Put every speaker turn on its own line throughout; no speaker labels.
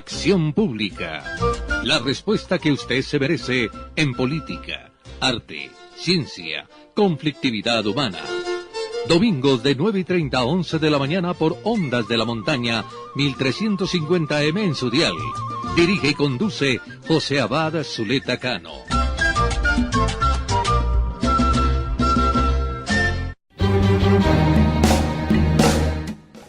Acción Pública. La respuesta que usted se merece en política, arte, ciencia, conflictividad humana. Domingos de 9:30 a 11 de la mañana por Ondas de la Montaña, 1350M en su dial. Dirige y conduce José Abad Zuleta Cano.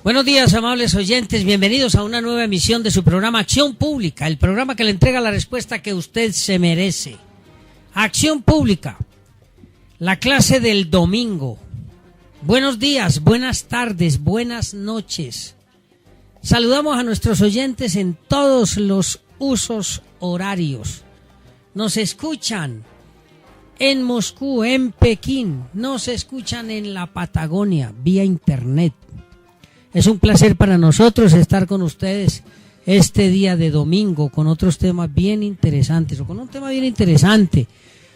Buenos días, amables oyentes, bienvenidos a una nueva emisión de su programa Acción Pública, el programa que le entrega la respuesta que usted se merece. Acción Pública, la clase del domingo. Buenos días, buenas tardes, buenas noches. Saludamos a nuestros oyentes en todos los usos horarios. Nos escuchan en Moscú, en Pekín, nos escuchan en la Patagonia, vía internet. Es un placer para nosotros estar con ustedes este día de domingo con otros temas bien interesantes o con un tema bien interesante.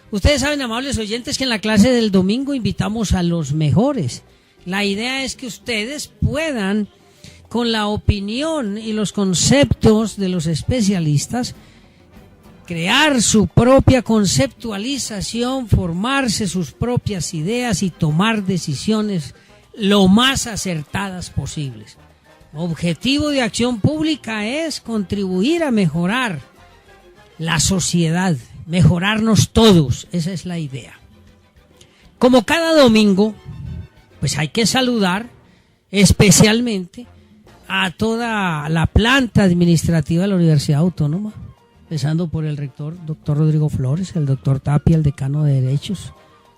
Ustedes saben, amables oyentes, que en la clase del domingo invitamos a los mejores. La idea es que ustedes puedan, con la opinión y los conceptos de los especialistas, crear su propia conceptualización, formarse sus propias ideas y tomar decisiones lo más acertadas posibles. El objetivo de Acción Pública es contribuir a mejorar la sociedad, mejorarnos todos, esa es la idea. Como cada domingo, pues hay que saludar especialmente a toda la planta administrativa de la Universidad Autónoma, empezando por el rector, doctor Rodrigo Flores, el doctor Tapia, el decano de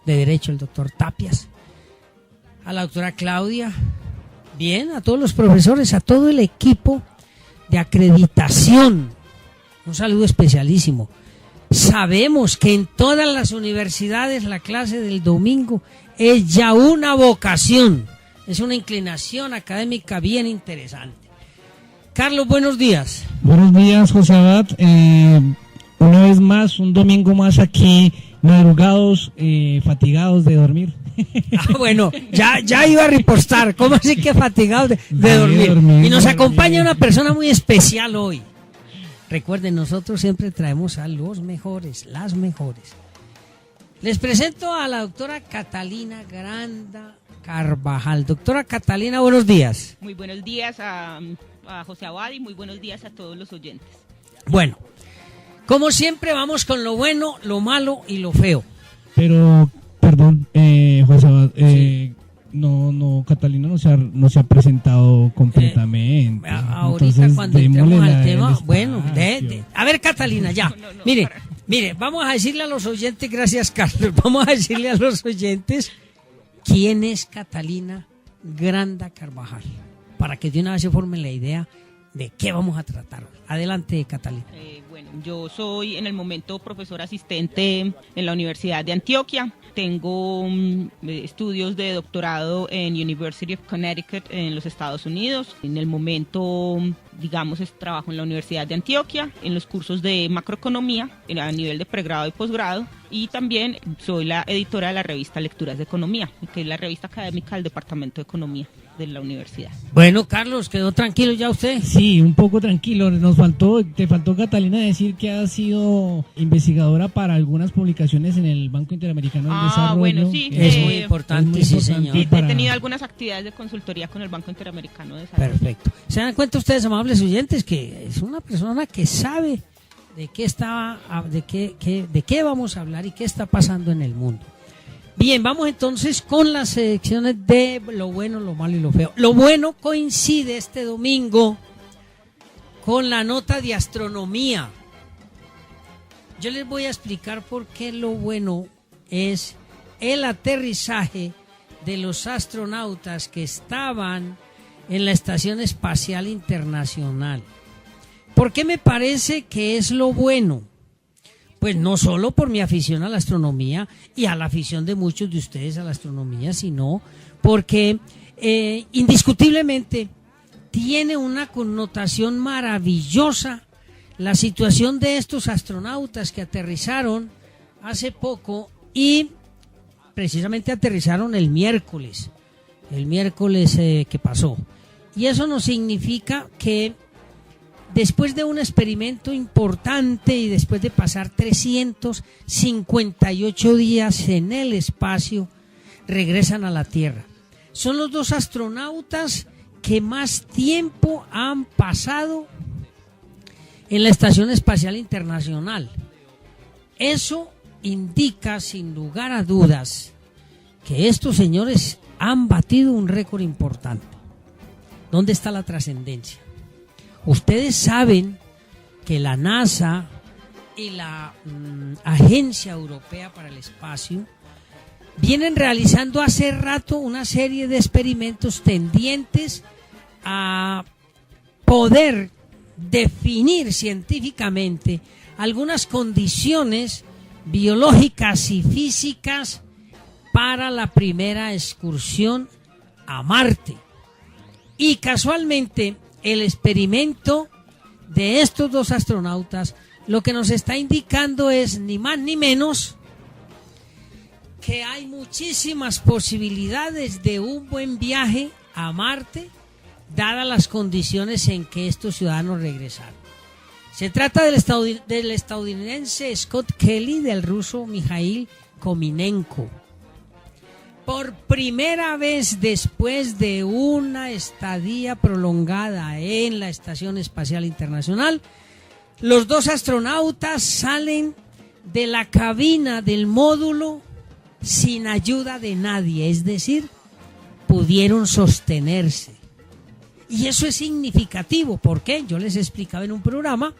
Derecho, el doctor Tapias, a la doctora Claudia, bien, a todos los profesores, a todo el equipo de acreditación. Un saludo especialísimo. Sabemos que en todas las universidades la clase del domingo es ya una vocación, es una inclinación académica bien interesante. Carlos, buenos días.
Buenos días, José Abad. Una vez más, un domingo más aquí, madrugados, fatigados de dormir.
Bueno, ya iba a ripostar. ¿Cómo así que fatigados de dormir? Y nos acompaña una persona muy especial hoy. Recuerden, nosotros siempre traemos a los mejores, las mejores. Les presento a la doctora Catalina Granda Carvajal. Doctora Catalina, buenos días.
Muy buenos días a José Abad y muy buenos días a todos los oyentes.
Bueno, como siempre vamos con lo bueno, lo malo y lo feo.
Pero, perdón, José Abad, sí. No, Catalina no se ha presentado completamente.
Ahorita entonces, cuando entremos al tema, bueno, a ver, Catalina, ya. Mire, vamos a decirle a los oyentes, gracias Carlos, vamos a decirle a los oyentes quién es Catalina Granda Carvajal, para que de una vez se formen la idea de qué vamos a tratar hoy. Adelante, Catalina.
Bueno, yo soy en el momento profesor asistente en la Universidad de Antioquia. Tengo estudios de doctorado en University of Connecticut en los Estados Unidos. En el momento, digamos, trabajo en la Universidad de Antioquia en los cursos de macroeconomía a nivel de pregrado y posgrado. Y también soy la editora de la revista Lecturas de Economía, que es la revista académica del Departamento de Economía de la universidad.
Bueno, Carlos, ¿quedó tranquilo ya usted?
Sí, un poco tranquilo. Te faltó, Catalina, decir que ha sido investigadora para algunas publicaciones en el Banco Interamericano del Desarrollo.
Bueno, sí.
Es muy importante, sí, señor.
He tenido algunas actividades de consultoría con el Banco Interamericano de Desarrollo.
Perfecto. ¿Se dan cuenta ustedes, amables oyentes, que es una persona que sabe de qué vamos a hablar y qué está pasando en el mundo? Bien, vamos entonces con las secciones de lo bueno, lo malo y lo feo. Lo bueno coincide este domingo con la nota de astronomía. Yo les voy a explicar por qué lo bueno es el aterrizaje de los astronautas que estaban en la Estación Espacial Internacional. ¿Por qué me parece que es lo bueno? Pues no solo por mi afición a la astronomía y a la afición de muchos de ustedes a la astronomía, sino porque indiscutiblemente tiene una connotación maravillosa la situación de estos astronautas que aterrizaron hace poco y precisamente aterrizaron el miércoles que pasó. Y eso nos significa que después de un experimento importante y después de pasar 358 días en el espacio, regresan a la Tierra. Son los 2 astronautas que más tiempo han pasado en la Estación Espacial Internacional. Eso indica, sin lugar a dudas, que estos señores han batido un récord importante. ¿Dónde está la trascendencia? Ustedes saben que la NASA y la Agencia Europea para el Espacio vienen realizando hace rato una serie de experimentos tendientes a poder definir científicamente algunas condiciones biológicas y físicas para la primera excursión a Marte. Y casualmente el experimento de estos 2 astronautas lo que nos está indicando es ni más ni menos que hay muchísimas posibilidades de un buen viaje a Marte, dadas las condiciones en que estos ciudadanos regresaron. Se trata del estadounidense Scott Kelly, del ruso Mikhail Kominenko. Por primera vez después de una estadía prolongada en la Estación Espacial Internacional, los 2 astronautas salen de la cabina del módulo sin ayuda de nadie, es decir, pudieron sostenerse. Y eso es significativo, porque yo les explicaba en un programa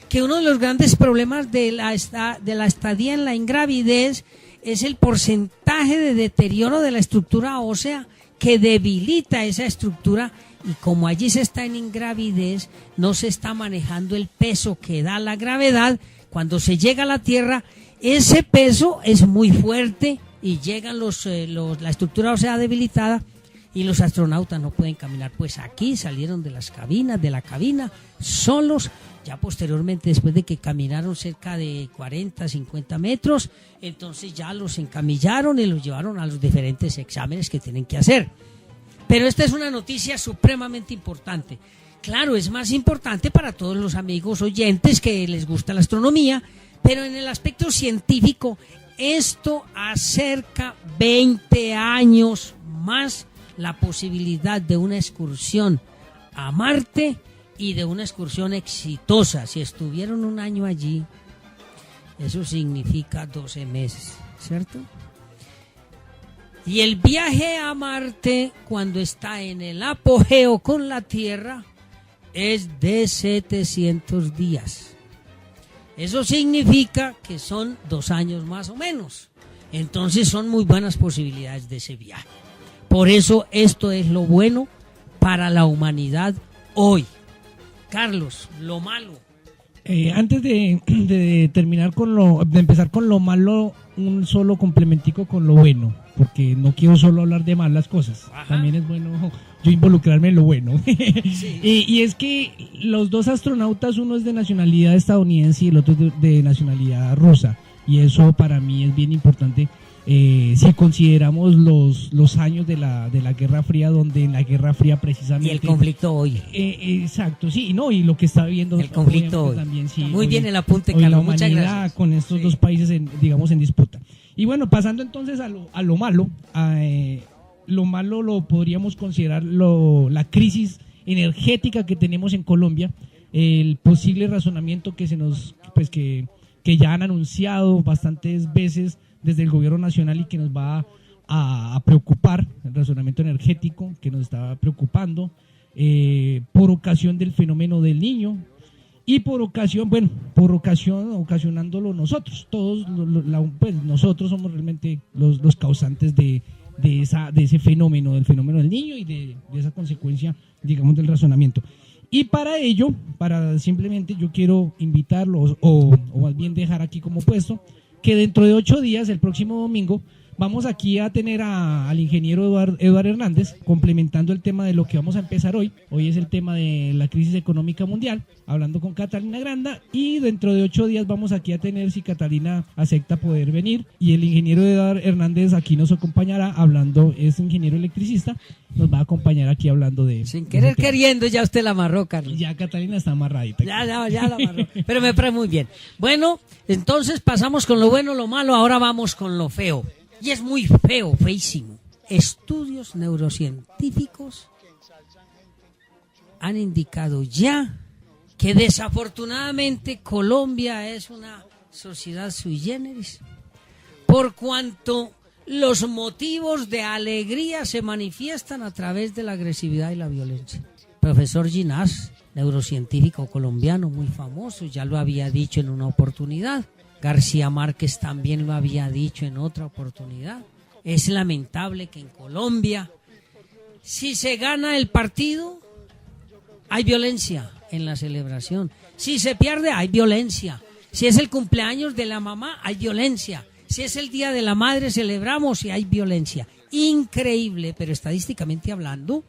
que uno de los grandes problemas de la estadía en la ingravidez es el porcentaje de deterioro de la estructura ósea que debilita esa estructura, y como allí se está en ingravidez, no se está manejando el peso que da la gravedad. Cuando se llega a la Tierra, ese peso es muy fuerte y llegan la estructura ósea debilitada y los astronautas no pueden caminar. Pues aquí salieron de la cabina solos. Ya posteriormente, después de que caminaron cerca de 40, 50 metros, entonces ya los encamillaron y los llevaron a los diferentes exámenes que tienen que hacer. Pero esta es una noticia supremamente importante. Claro, es más importante para todos los amigos oyentes que les gusta la astronomía, pero en el aspecto científico, esto acerca 20 años más la posibilidad de una excursión a Marte y de una excursión exitosa. Si estuvieron un año allí, eso significa 12 meses, ¿cierto? Y el viaje a Marte, cuando está en el apogeo con la Tierra, es de 700 días. Eso significa que son 2 años más o menos. Entonces son muy buenas posibilidades de ese viaje. Por eso esto es lo bueno para la humanidad hoy. Carlos, lo malo.
Antes de terminar de empezar con lo malo, un solo complementico con lo bueno, porque no quiero solo hablar de malas cosas. Ajá. También es bueno yo involucrarme en lo bueno. Sí. Y es que los 2 astronautas, uno es de nacionalidad estadounidense y el otro es de nacionalidad rusa, y eso para mí es bien importante. Si consideramos los años de la Guerra Fría, donde en la Guerra Fría precisamente...
Y el conflicto hoy.
Exacto, sí, no, y lo que está viviendo...
El conflicto hoy.
También, sí,
muy
hoy,
bien el apunte,
Carlos,
la
humanidad,
muchas gracias.
Con estos 2 países, en disputa. Y bueno, pasando entonces a lo malo, lo malo lo podríamos considerar la crisis energética que tenemos en Colombia, el posible razonamiento que que ya han anunciado bastantes veces desde el gobierno nacional y que nos va a preocupar, el razonamiento energético que nos está preocupando por ocasión del fenómeno del Niño y ocasionándolo nosotros, todos, nosotros somos realmente los causantes de ese fenómeno, del fenómeno del Niño y de esa consecuencia, digamos, del razonamiento. Y para ello, simplemente yo quiero invitarlos o más bien dejar aquí como puesto que dentro de 8 días, el próximo domingo, Vamos aquí a tener al ingeniero Eduardo Hernández complementando el tema de lo que vamos a empezar hoy. Hoy es el tema de la crisis económica mundial, hablando con Catalina Granda, y dentro de 8 días vamos aquí a tener, si Catalina acepta, poder venir, y el ingeniero Eduardo Hernández aquí nos acompañará hablando, es ingeniero electricista, nos va a acompañar aquí hablando de...
Sin querer queriendo, ya usted la amarró, Carlos.
Ya Catalina está amarradita.
Ya la amarró, pero me parece muy bien. Bueno, entonces pasamos con lo bueno, lo malo, ahora vamos con lo feo. Y es muy feo, feísimo. Estudios neurocientíficos han indicado ya que desafortunadamente Colombia es una sociedad sui generis, por cuanto los motivos de alegría se manifiestan a través de la agresividad y la violencia. Profesor Ginás, neurocientífico colombiano muy famoso, ya lo había dicho en una oportunidad. García Márquez también lo había dicho en otra oportunidad. Es lamentable que en Colombia, si se gana el partido, hay violencia en la celebración. Si se pierde, hay violencia. Si es el cumpleaños de la mamá, hay violencia. Si es el Día de la Madre, celebramos y hay violencia. Increíble, pero estadísticamente hablando,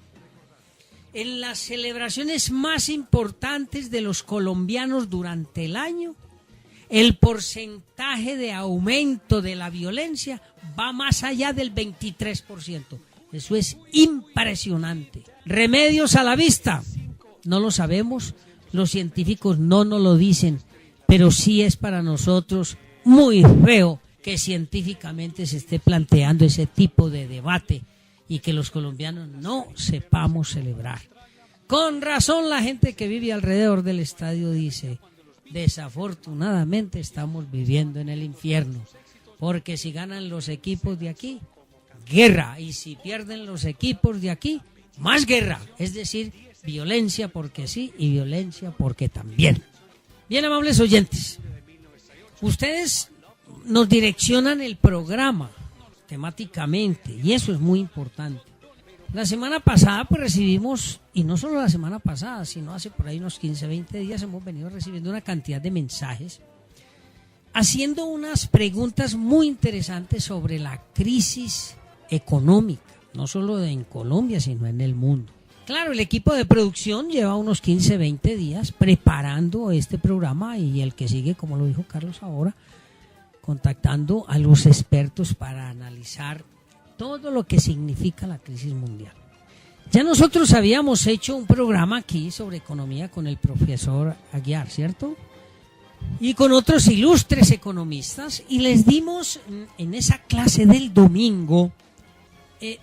en las celebraciones más importantes de los colombianos durante el año, el porcentaje de aumento de la violencia va más allá del 23%. Eso es impresionante. ¿Remedios a la vista? No lo sabemos, los científicos no nos lo dicen, pero sí es para nosotros muy feo que científicamente se esté planteando ese tipo de debate y que los colombianos no sepamos celebrar. Con razón la gente que vive alrededor del estadio dice: desafortunadamente estamos viviendo en el infierno, porque si ganan los equipos de aquí, guerra, y si pierden los equipos de aquí, más guerra, es decir, violencia porque sí y violencia porque también. Bien, amables oyentes, ustedes nos direccionan el programa temáticamente y eso es muy importante. La semana pasada pues recibimos, y no solo la semana pasada, sino hace por ahí unos 15, 20 días hemos venido recibiendo una cantidad de mensajes haciendo unas preguntas muy interesantes sobre la crisis económica, no solo en Colombia, sino en el mundo. Claro, el equipo de producción lleva unos 15, 20 días preparando este programa y el que sigue, como lo dijo Carlos ahora, contactando a los expertos para analizar todo lo que significa la crisis mundial. Ya nosotros habíamos hecho un programa aquí sobre economía con el profesor Aguiar, ¿cierto? Y con otros ilustres economistas, y les dimos en esa clase del domingo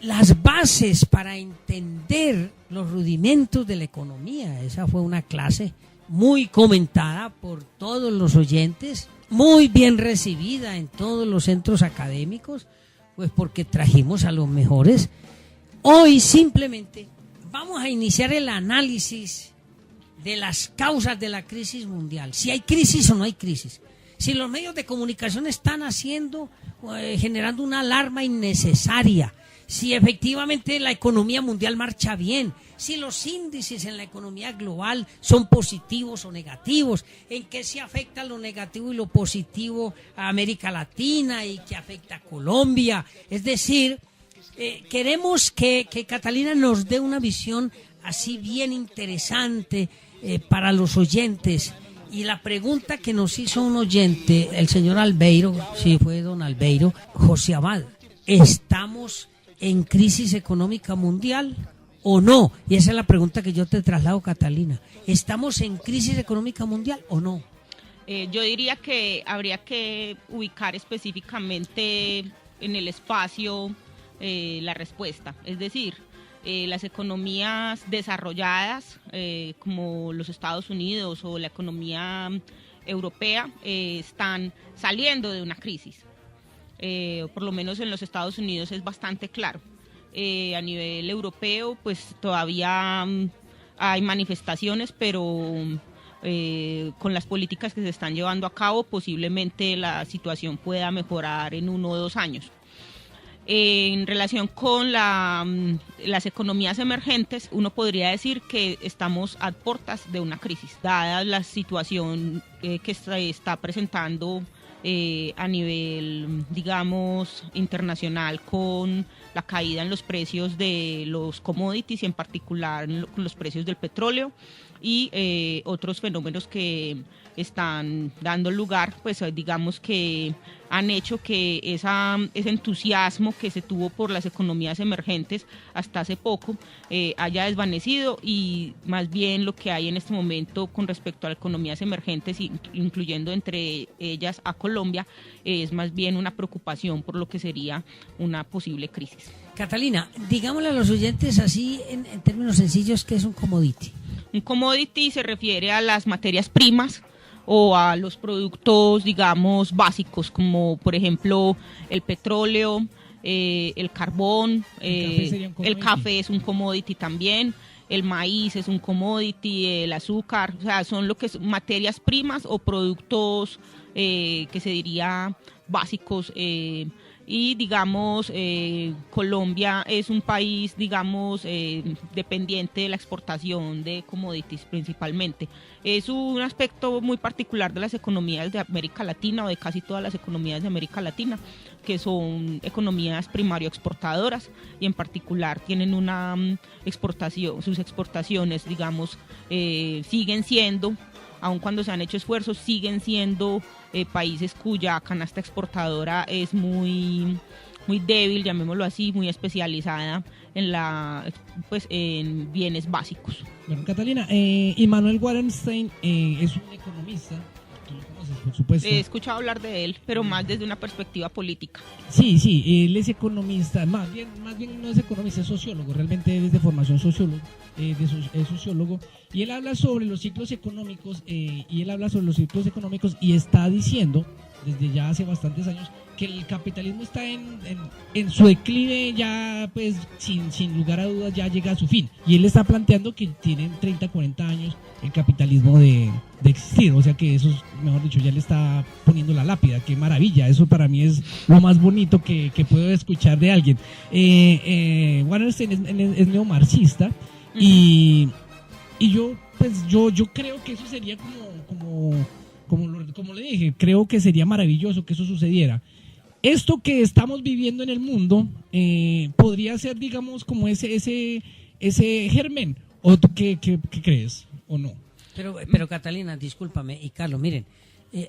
las bases para entender los rudimentos de la economía. Esa fue una clase muy comentada por todos los oyentes, muy bien recibida en todos los centros académicos, pues porque trajimos a los mejores. Hoy simplemente vamos a iniciar el análisis de las causas de la crisis mundial. Si hay crisis o no hay crisis. Si los medios de comunicación están generando una alarma innecesaria. Si efectivamente la economía mundial marcha bien. Si los índices en la economía global son positivos o negativos. En qué se afecta lo negativo y lo positivo a América Latina y qué afecta a Colombia. Es decir, queremos que Catalina nos dé una visión así bien interesante para los oyentes. Y la pregunta que nos hizo un oyente, el señor Albeiro, sí fue don Albeiro, José Abad, ¿estamos en crisis económica mundial o no? Y esa es la pregunta que yo te traslado, Catalina. ¿Estamos en crisis económica mundial o no?
Yo diría que habría que ubicar específicamente en el espacio la respuesta. Es decir, las economías desarrolladas como los Estados Unidos o la economía europea están saliendo de una crisis. Por lo menos en los Estados Unidos es bastante claro. A nivel europeo pues todavía hay manifestaciones, pero con las políticas que se están llevando a cabo posiblemente la situación pueda mejorar en 1 o 2 años. En relación con las economías emergentes, uno podría decir que estamos a puertas de una crisis, dada la situación que se está presentando a nivel, digamos, internacional, con la caída en los precios de los commodities y en particular con los precios del petróleo y otros fenómenos que están dando lugar, pues digamos que han hecho que ese entusiasmo que se tuvo por las economías emergentes hasta hace poco haya desvanecido, y más bien lo que hay en este momento con respecto a las economías emergentes, incluyendo entre ellas a Colombia, es más bien una preocupación por lo que sería una posible crisis.
Catalina, digámosle a los oyentes así en términos sencillos, ¿qué es un commodity?
Un commodity se refiere a las materias primas o a los productos, digamos, básicos, como por ejemplo el petróleo, el carbón, el café es un commodity también, el maíz es un commodity, el azúcar, o sea, son lo que son materias primas o productos que se diría básicos. Y digamos, Colombia es un país, digamos, dependiente de la exportación de commodities principalmente. Es un aspecto muy particular de las economías de América Latina, o de casi todas las economías de América Latina, que son economías primario exportadoras, y en particular tienen una exportación, sus exportaciones, digamos, siguen siendo, aun cuando se han hecho esfuerzos, siguen siendo países cuya canasta exportadora es muy débil, llamémoslo así, muy especializada en bienes básicos.
Bueno, Catalina, Immanuel Wallerstein es un economista. Tú lo conoces, por supuesto.
He escuchado hablar de él, pero más desde una perspectiva política.
Sí, él es economista, más bien no es economista, es sociólogo, realmente es de formación sociólogo, es sociólogo, y él habla sobre los ciclos económicos, y está diciendo, desde ya hace bastantes años, que el capitalismo está en su declive, ya pues sin lugar a dudas ya llega a su fin, y él está planteando que tienen 30, 40 años el capitalismo de existir, o sea que eso, mejor dicho, ya le está poniendo la lápida. Qué maravilla, eso para mí es lo más bonito que puedo escuchar de alguien. Wallerstein es neomarxista, y yo creo que eso sería como le dije, creo que sería maravilloso que eso sucediera. Esto que estamos viviendo en el mundo podría ser, digamos, como ese germen. ¿O tú qué crees o no?
Pero Catalina, discúlpame, y Carlos, miren,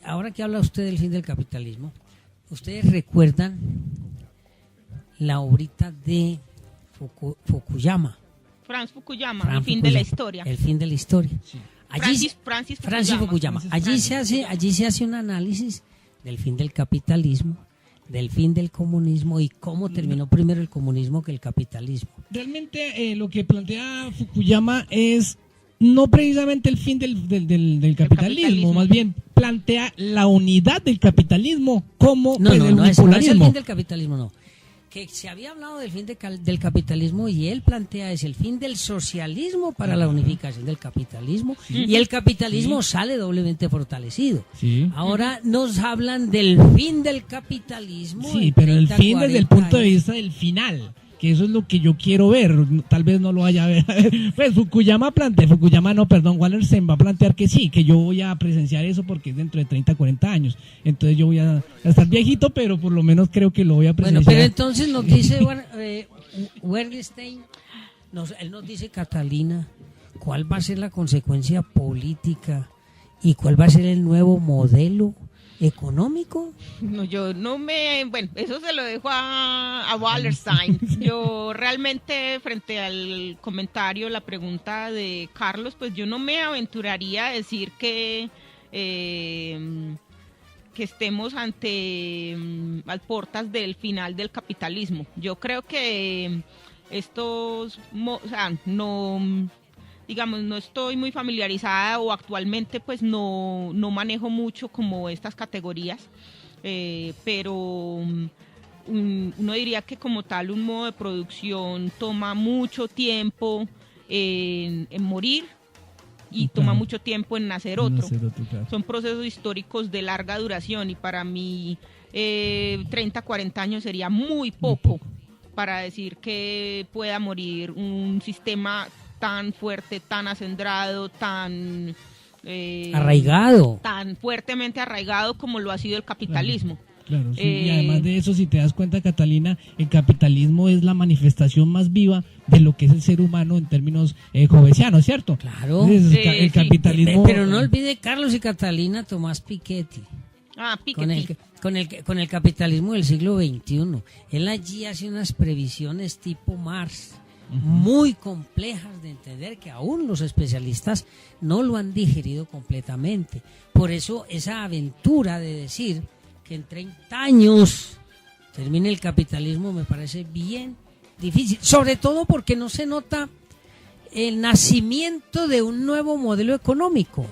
ahora que habla usted del fin del capitalismo, ¿ustedes recuerdan la obrita de Fukuyama?
Francis Fukuyama, el fin de la historia.
El fin de la historia. Sí.
Francis Fukuyama.
Allí se hace un análisis del fin del capitalismo, del fin del comunismo y cómo terminó primero el comunismo que el capitalismo.
Realmente lo que plantea Fukuyama es no precisamente el fin del capitalismo, más bien plantea la unidad del capitalismo como
no es el fin del capitalismo, no. Que se había hablado del fin del capitalismo, y él plantea es el fin del socialismo para la unificación del capitalismo, y el capitalismo sale doblemente fortalecido. Sí. Ahora nos hablan del fin del capitalismo.
Sí, pero el fin desde el punto de vista del final, que eso es lo que yo quiero ver, tal vez no lo vaya a ver. Pues Wallerstein va a plantear que sí, que yo voy a presenciar eso porque es dentro de 30, 40 años. Entonces yo voy a estar viejito, pero por lo menos creo que lo voy a presenciar.
Bueno, pero entonces nos dice Wallerstein, él nos dice, Catalina, ¿cuál va a ser la consecuencia política y cuál va a ser el nuevo modelo económico?
No, bueno, eso se lo dejo a Wallerstein. Yo realmente, frente al comentario, la pregunta de Carlos, pues yo no me aventuraría a decir que estemos ante las puertas del final del capitalismo. Yo creo que no estoy muy familiarizada, o actualmente pues no manejo mucho como estas categorías, pero uno diría que como tal un modo de producción toma mucho tiempo en morir y toma mucho tiempo en nacer otro. Claro. Son procesos históricos de larga duración, y para mí 30, 40 años sería muy poco para decir que pueda morir un sistema tan fuerte, tan acendrado, tan
arraigado,
tan fuertemente arraigado como lo ha sido el capitalismo.
Claro, sí, y además de eso, si te das cuenta, Catalina, el capitalismo es la manifestación más viva de lo que es el ser humano en términos hobbesianos, ¿cierto?
claro.
Entonces, el capitalismo...
Pero no olvide Carlos y Catalina Tomás Piketty.
Piketty.
Con el capitalismo del siglo XXI. Él allí hace unas previsiones tipo Marx, muy complejas de entender, que aún los especialistas no lo han digerido completamente. Por eso esa aventura de decir que en 30 años termine el capitalismo me parece bien difícil, sobre todo porque no se nota el nacimiento de un nuevo modelo económico.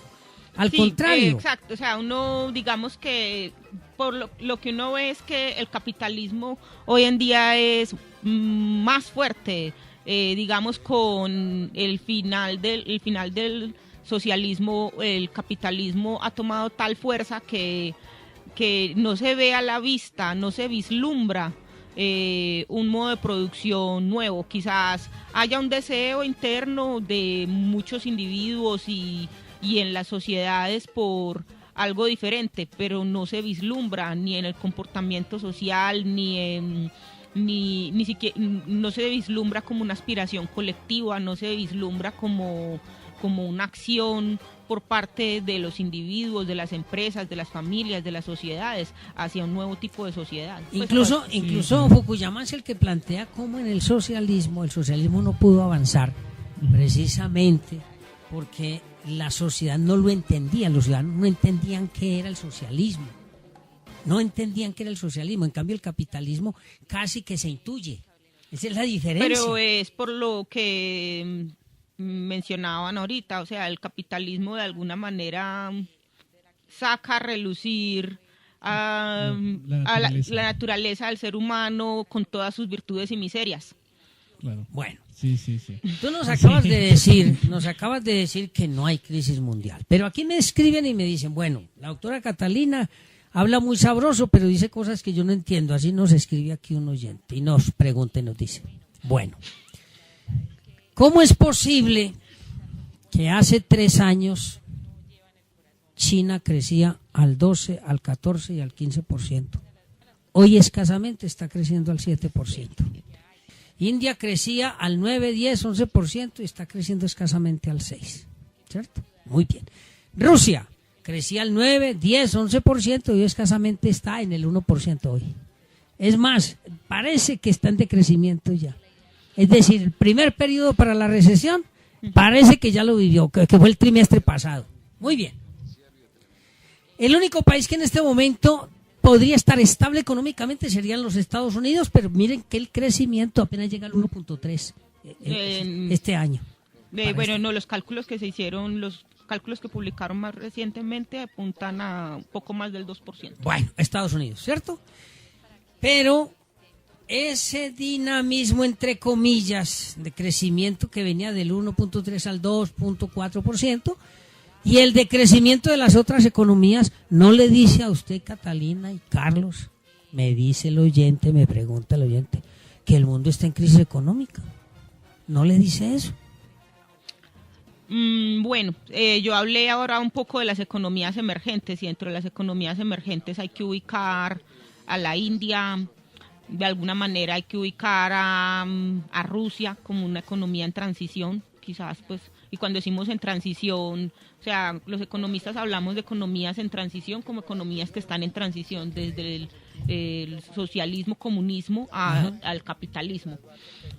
Al contrario.
Exacto, o sea, uno, digamos que por lo que uno ve es que el capitalismo hoy en día es más fuerte, digamos, con el final del socialismo. El capitalismo ha tomado tal fuerza que no se ve a la vista, no se vislumbra un modo de producción nuevo. Quizás haya un deseo interno de muchos individuos y en las sociedades por algo diferente, pero no se vislumbra ni en el comportamiento social, ni siquiera, no se vislumbra como una aspiración colectiva, no se vislumbra como una acción por parte de los individuos, de las empresas, de las familias, de las sociedades, hacia un nuevo tipo de sociedad.
Incluso Fukuyama es el que plantea cómo en el socialismo no pudo avanzar, precisamente porque la sociedad no lo entendía, los ciudadanos no entendían qué era el socialismo. En cambio el capitalismo casi que se intuye. Esa es la diferencia.
Pero es por lo que mencionaban ahorita, o sea, el capitalismo de alguna manera saca a relucir a la naturaleza del ser humano con todas sus virtudes y miserias.
Claro.
Bueno,
sí.
Tú nos acabas de decir que no hay crisis mundial, pero aquí me escriben y me dicen, bueno, la doctora Catalina habla muy sabroso, pero dice cosas que yo no entiendo. Así nos escribe aquí un oyente y nos pregunta y nos dice, bueno, ¿cómo es posible que hace 3 años China crecía al 12, al 14 y al 15%? Hoy escasamente está creciendo al 7%. India crecía al 9, 10, 11% y está creciendo escasamente al 6%, ¿cierto? Muy bien. Rusia crecía al 9, 10, 11% y escasamente está en el 1% hoy. Es más, parece que está en decrecimiento ya. Es decir, el primer periodo para la recesión parece que ya lo vivió, que fue el trimestre pasado. Muy bien. El único país que en este momento podría estar estable económicamente serían los Estados Unidos, pero miren que el crecimiento apenas llega al 1.3 este año.
Los cálculos que se hicieron, los cálculos que publicaron más recientemente apuntan a un poco más del 2%.
Bueno, Estados Unidos, ¿cierto? Pero ese dinamismo, entre comillas, de crecimiento que venía del 1.3 al 2.4%, y el decrecimiento de las otras economías, ¿no le dice a usted, Catalina y Carlos, me dice el oyente, me pregunta el oyente, que el mundo está en crisis económica? ¿No le dice eso?
Yo hablé ahora un poco de las economías emergentes, y dentro de las economías emergentes hay que ubicar a la India, de alguna manera hay que ubicar a Rusia como una economía en transición, quizás pues. Y cuando decimos en transición, o sea, los economistas hablamos de economías en transición como economías que están en transición desde el socialismo, comunismo al capitalismo.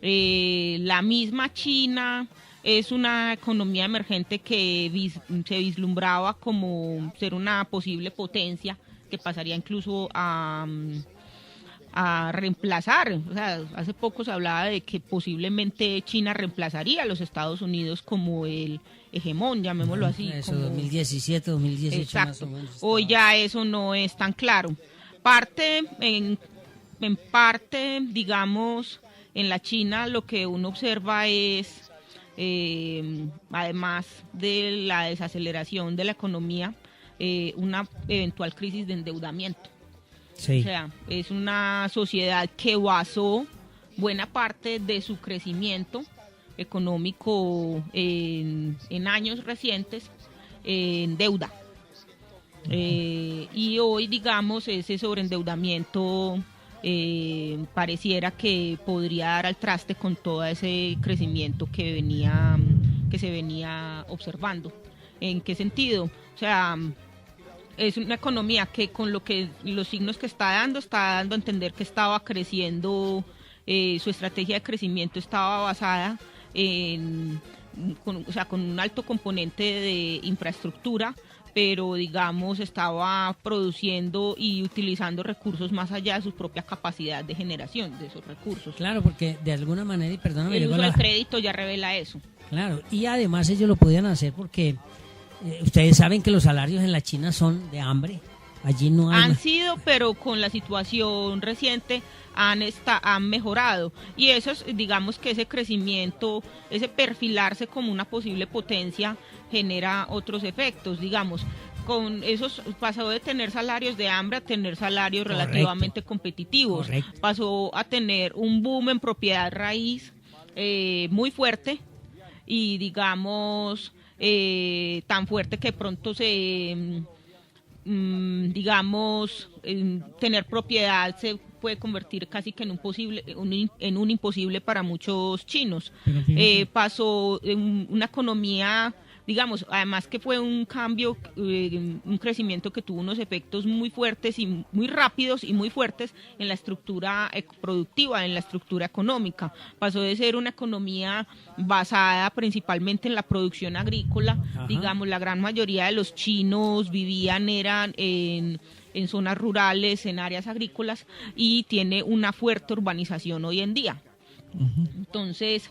La misma China es una economía emergente que se vislumbraba como ser una posible potencia que pasaría incluso a reemplazar, o sea, hace poco se hablaba de que posiblemente China reemplazaría a los Estados Unidos como el hegemón, llamémoslo así.
Eso, como 2017, 2018.
Exacto.
Más o menos.
Hoy ya eso no es tan claro. En parte, digamos, en la China lo que uno observa es, además de la desaceleración de la economía, una eventual crisis de endeudamiento.
Sí.
O sea, es una sociedad que basó buena parte de su crecimiento económico en años recientes en deuda. Y hoy, digamos, ese sobreendeudamiento pareciera que podría dar al traste con todo ese crecimiento que se venía observando. ¿En qué sentido? O sea, es una economía que con los signos que está dando a entender que estaba creciendo, su estrategia de crecimiento estaba basada con un alto componente de infraestructura, pero digamos estaba produciendo y utilizando recursos más allá de su propia capacidad de generación de esos recursos.
Claro, porque de alguna manera, y perdóname,
el uso del crédito ya revela eso.
Claro, y además ellos lo podían hacer porque ustedes saben que los salarios en la China son de hambre. Allí no hay...
Han sido, pero con la situación reciente han mejorado. Y eso es, digamos que ese crecimiento, ese perfilarse como una posible potencia genera otros efectos, digamos. Con esos pasó de tener salarios de hambre a tener salarios relativamente competitivos.
Correcto.
Pasó a tener un boom en propiedad raíz muy fuerte y digamos tan fuerte que pronto tener propiedad se puede convertir casi que en un imposible para muchos chinos. Pasó una economía, digamos, además que fue un cambio, un crecimiento que tuvo unos efectos muy fuertes y muy rápidos y muy fuertes en la estructura productiva, en la estructura económica. Pasó de ser una economía basada principalmente en la producción agrícola. Ajá. Digamos, la gran mayoría de los chinos eran en zonas rurales, en áreas agrícolas, y tiene una fuerte urbanización hoy en día. Entonces,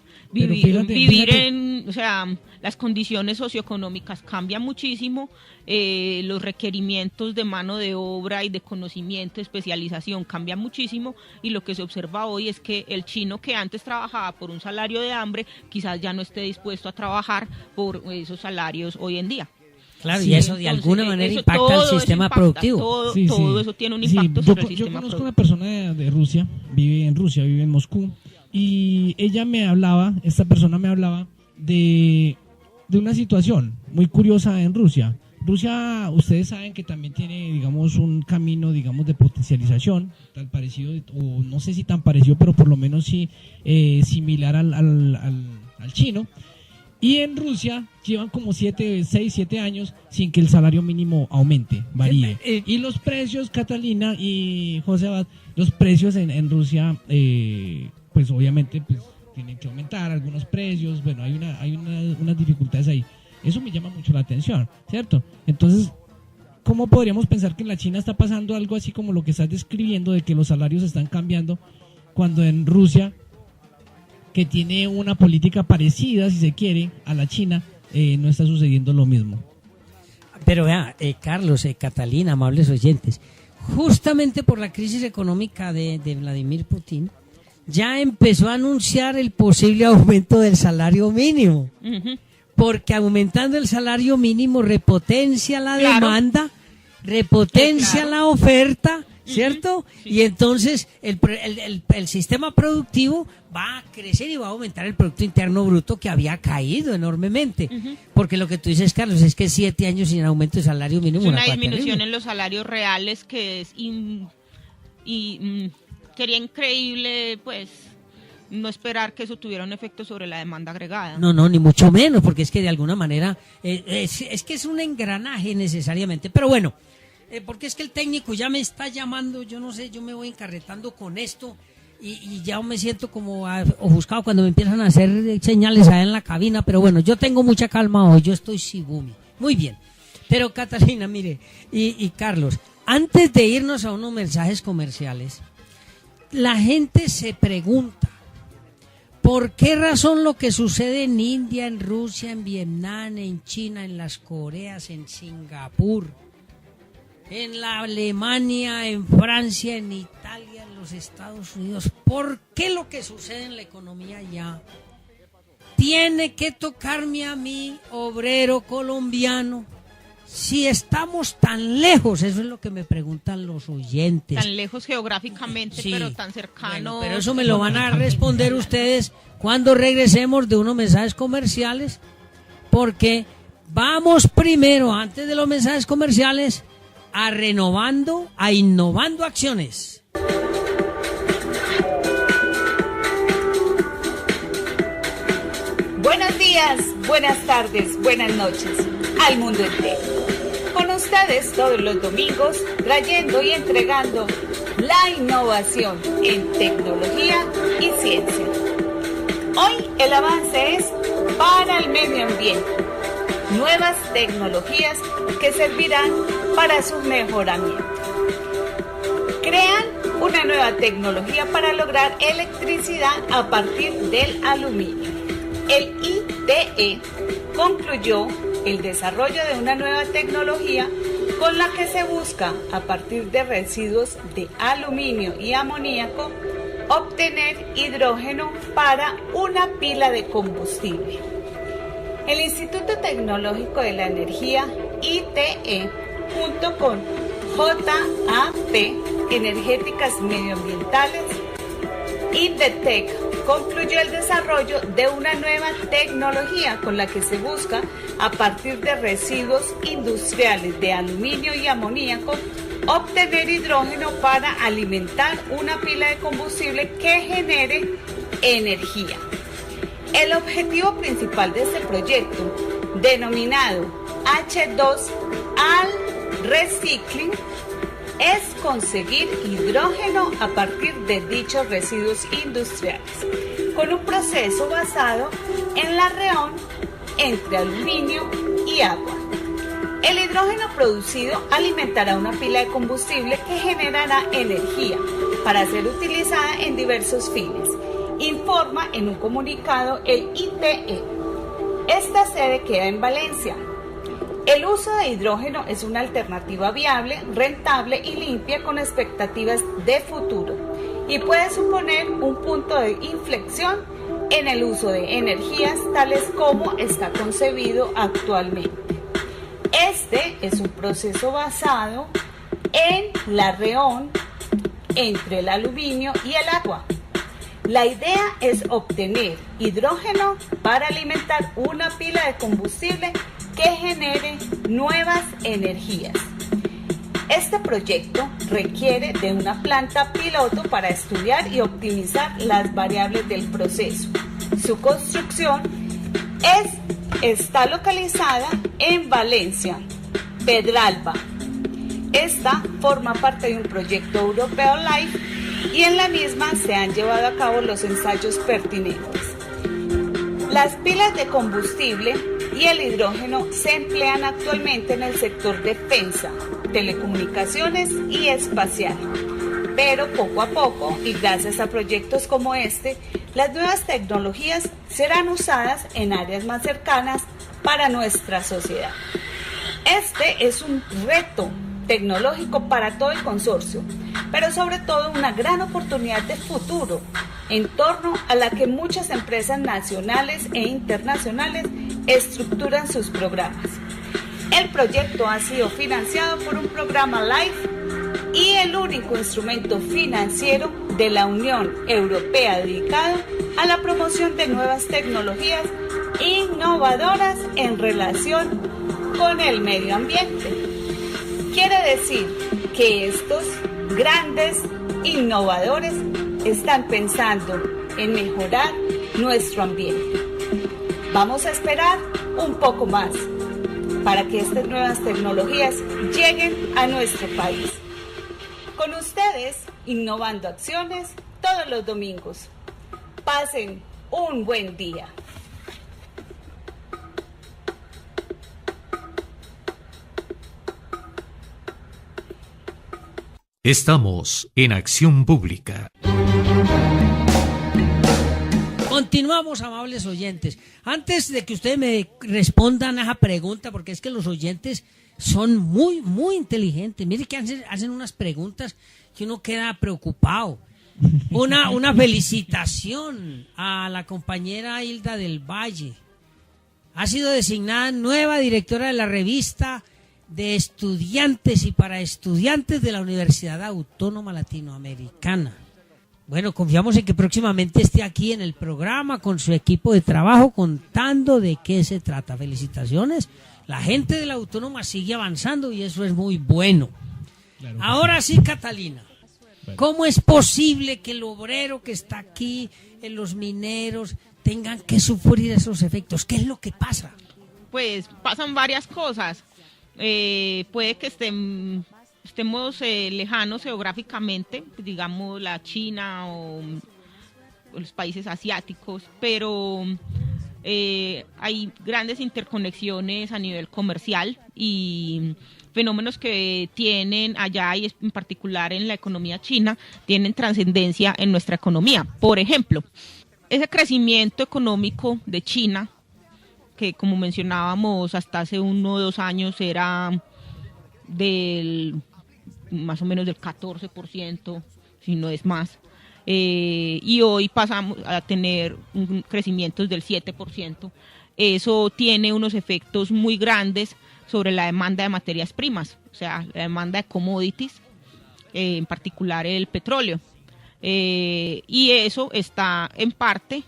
las condiciones socioeconómicas cambian muchísimo, los requerimientos de mano de obra y de conocimiento, especialización cambian muchísimo, y lo que se observa hoy es que el chino que antes trabajaba por un salario de hambre, quizás ya no esté dispuesto a trabajar por esos salarios hoy en día.
Claro, sí, y eso de alguna manera impacta al sistema productivo.
Todo eso tiene un impacto sobre el sistema productivo.
Yo conozco una persona de Rusia, vive en Moscú, y esta persona me hablaba de una situación muy curiosa en Rusia. Rusia, ustedes saben que también tiene, digamos, un camino, digamos, de potencialización, tal parecido, o no sé si tan parecido, pero por lo menos sí similar al chino. Y en Rusia llevan como 6, 7 años sin que el salario mínimo aumente, varíe. Y los precios, Catalina y José Abad, los precios en Rusia, pues obviamente pues tienen que aumentar algunos precios. Bueno, hay unas dificultades ahí. Eso me llama mucho la atención, ¿cierto? Entonces, ¿cómo podríamos pensar que en la China está pasando algo así como lo que estás describiendo, de que los salarios están cambiando, cuando en Rusia, que tiene una política parecida, si se quiere, a la China, no está sucediendo lo mismo?
Pero vea, Carlos, Catalina, amables oyentes, justamente por la crisis económica de Vladimir Putin, ya empezó a anunciar el posible aumento del salario mínimo. Uh-huh. Porque aumentando el salario mínimo repotencia la demanda, repotencia la oferta, ¿cierto? Sí. Y entonces el sistema productivo va a crecer y va a aumentar el Producto Interno Bruto, que había caído enormemente. Uh-huh. Porque lo que tú dices, Carlos, es que 7 años sin aumento de salario mínimo.
Es una disminución en los salarios reales que sería increíble, pues, no esperar que eso tuviera un efecto sobre la demanda agregada.
No, ni mucho menos, porque es que de alguna manera es que es un engranaje necesariamente. Pero bueno, porque es que el técnico ya me está llamando, yo no sé, yo me voy encarretando con esto y ya me siento como ofuscado cuando me empiezan a hacer señales allá en la cabina. Pero bueno, yo tengo mucha calma hoy, yo estoy Shibumi. Muy bien. Pero Catalina, mire, y Carlos, antes de irnos a unos mensajes comerciales, la gente se pregunta, ¿por qué razón lo que sucede en India, en Rusia, en Vietnam, en China, en las Coreas, en Singapur, en la Alemania, en Francia, en Italia, en los Estados Unidos, por qué lo que sucede en la economía allá tiene que tocarme a mí, obrero colombiano? Si estamos tan lejos, eso es lo que me preguntan los oyentes.
Tan lejos geográficamente, sí, pero tan cercanos.
Bueno, pero eso me lo van a responder ustedes cuando regresemos de unos mensajes comerciales, porque Vamos primero, antes de los mensajes comerciales, a innovando acciones.
Buenos días, buenas tardes, buenas noches al mundo entero. Con ustedes todos los domingos, trayendo y entregando la innovación en tecnología y ciencia. Hoy el avance es para el medio ambiente. Nuevas tecnologías que servirán para su mejoramiento. Crean una nueva tecnología para lograr electricidad a partir del aluminio. El ITE concluyó el desarrollo de una nueva tecnología con la que se busca, a partir de residuos de aluminio y amoníaco, obtener hidrógeno para una pila de combustible. El Instituto Tecnológico de la Energía, ITE, junto con JAP, Energéticas Medioambientales, IDTEC, concluyó el desarrollo de una nueva tecnología con la que se busca, a partir de residuos industriales de aluminio y amoníaco, obtener hidrógeno para alimentar una pila de combustible que genere energía. El objetivo principal de este proyecto, denominado H2Al Recycling, es conseguir hidrógeno a partir de dichos residuos industriales, con un proceso basado en la reacción entre aluminio y agua. El hidrógeno producido alimentará una pila de combustible que generará energía para ser utilizada en diversos fines, informa en un comunicado el ITE. Esta sede queda en Valencia. El uso de hidrógeno es una alternativa viable, rentable y limpia con expectativas de futuro y puede suponer un punto de inflexión en el uso de energías tales como está concebido actualmente. Este es un proceso basado en la reacción entre el aluminio y el agua. La idea es obtener hidrógeno para alimentar una pila de combustible que genere nuevas energías. Este proyecto requiere de una planta piloto para estudiar y optimizar las variables del proceso. Su construcción está localizada en Valencia, Pedralba. Esta forma parte de un proyecto europeo LIFE y en la misma se han llevado a cabo los ensayos pertinentes. Las pilas de combustible y el hidrógeno se emplean actualmente en el sector defensa, telecomunicaciones y espacial. Pero poco a poco, y gracias a proyectos como este, las nuevas tecnologías serán usadas en áreas más cercanas para nuestra sociedad. Este es un reto tecnológico para todo el consorcio, pero sobre todo una gran oportunidad de futuro, en torno a la que muchas empresas nacionales e internacionales estructuran sus programas. El proyecto ha sido financiado por un programa LIFE y el único instrumento financiero de la Unión Europea dedicado a la promoción de nuevas tecnologías innovadoras en relación con el medio ambiente. Quiere decir que estos grandes innovadores están pensando en mejorar nuestro ambiente. Vamos a esperar un poco más para que estas nuevas tecnologías lleguen a nuestro país. Con ustedes, innovando acciones todos los domingos. Pasen un buen día.
Estamos en Acción Pública.
Continuamos, amables oyentes. Antes de que ustedes me respondan a esa pregunta, porque es que los oyentes son muy, muy inteligentes. Mire que hacen unas preguntas que uno queda preocupado. Una felicitación a la compañera Hilda del Valle. Ha sido designada nueva directora de la revista de estudiantes y para estudiantes de la Universidad Autónoma Latinoamericana. Bueno, confiamos en que próximamente esté aquí en el programa con su equipo de trabajo contando de qué se trata. Felicitaciones. La gente de la Autónoma sigue avanzando y eso es muy bueno.
Claro.
Ahora sí, Catalina. ¿Cómo es posible que el obrero que está aquí, en los mineros, tengan que sufrir esos efectos? ¿Qué es lo que pasa?
Pues pasan varias cosas. Puede que estemos lejanos geográficamente, digamos la China o los países asiáticos, pero hay grandes interconexiones a nivel comercial y fenómenos que tienen allá y en particular en la economía china tienen trascendencia en nuestra economía. Por ejemplo, ese crecimiento económico de China, que como mencionábamos hasta hace 1 o 2 años era más o menos del 14%, si no es más, y hoy pasamos a tener un crecimiento del 7%. Eso tiene unos efectos muy grandes sobre la demanda de materias primas, o sea, la demanda de commodities, en particular el petróleo. Y eso está en parte,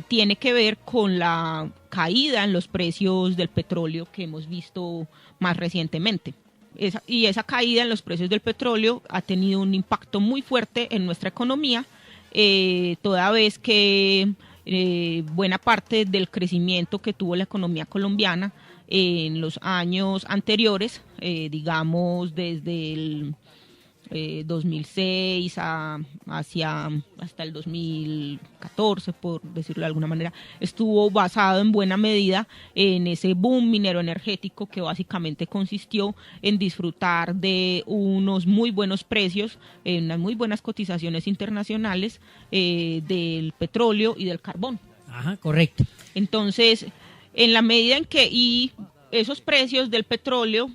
tiene que ver con la caída en los precios del petróleo que hemos visto más recientemente. Esa caída en los precios del petróleo ha tenido un impacto muy fuerte en nuestra economía, toda vez que buena parte del crecimiento que tuvo la economía colombiana en los años anteriores, digamos desde el 2006 hasta el 2014, por decirlo de alguna manera, estuvo basado en buena medida en ese boom minero energético que básicamente consistió en disfrutar de unos muy buenos precios, unas muy buenas cotizaciones internacionales del petróleo y del carbón.
Ajá, correcto.
Entonces, en la medida en que esos precios del petróleo,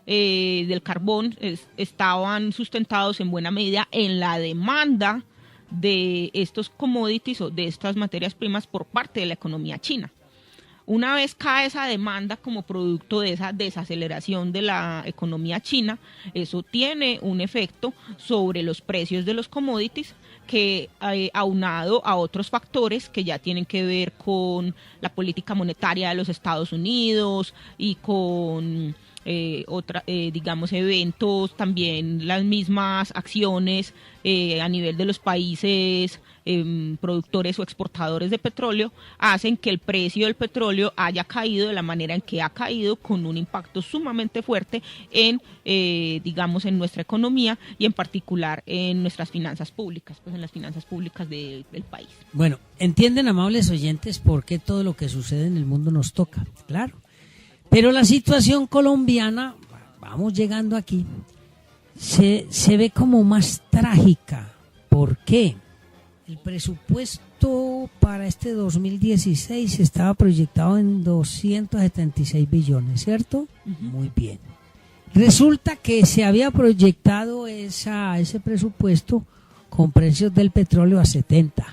del carbón, estaban sustentados en buena medida en la demanda de estos commodities o de estas materias primas por parte de la economía china. Una vez cae esa demanda como producto de esa desaceleración de la economía china, eso tiene un efecto sobre los precios de los commodities que, aunado a otros factores que ya tienen que ver con la política monetaria de los Estados Unidos y con digamos eventos, también las mismas acciones a nivel de los países productores o exportadores de petróleo, hacen que el precio del petróleo haya caído de la manera en que ha caído, con un impacto sumamente fuerte en digamos en nuestra economía y en particular en nuestras finanzas públicas, pues en las finanzas públicas del país.
Bueno, entienden, amables oyentes, por qué todo lo que sucede en el mundo nos toca, claro. Pero la situación colombiana, vamos llegando aquí, se ve como más trágica. ¿Por qué? El presupuesto para este 2016 estaba proyectado en 276 billones, ¿cierto? Uh-huh. Muy bien. Resulta que se había proyectado ese presupuesto con precios del petróleo a 70,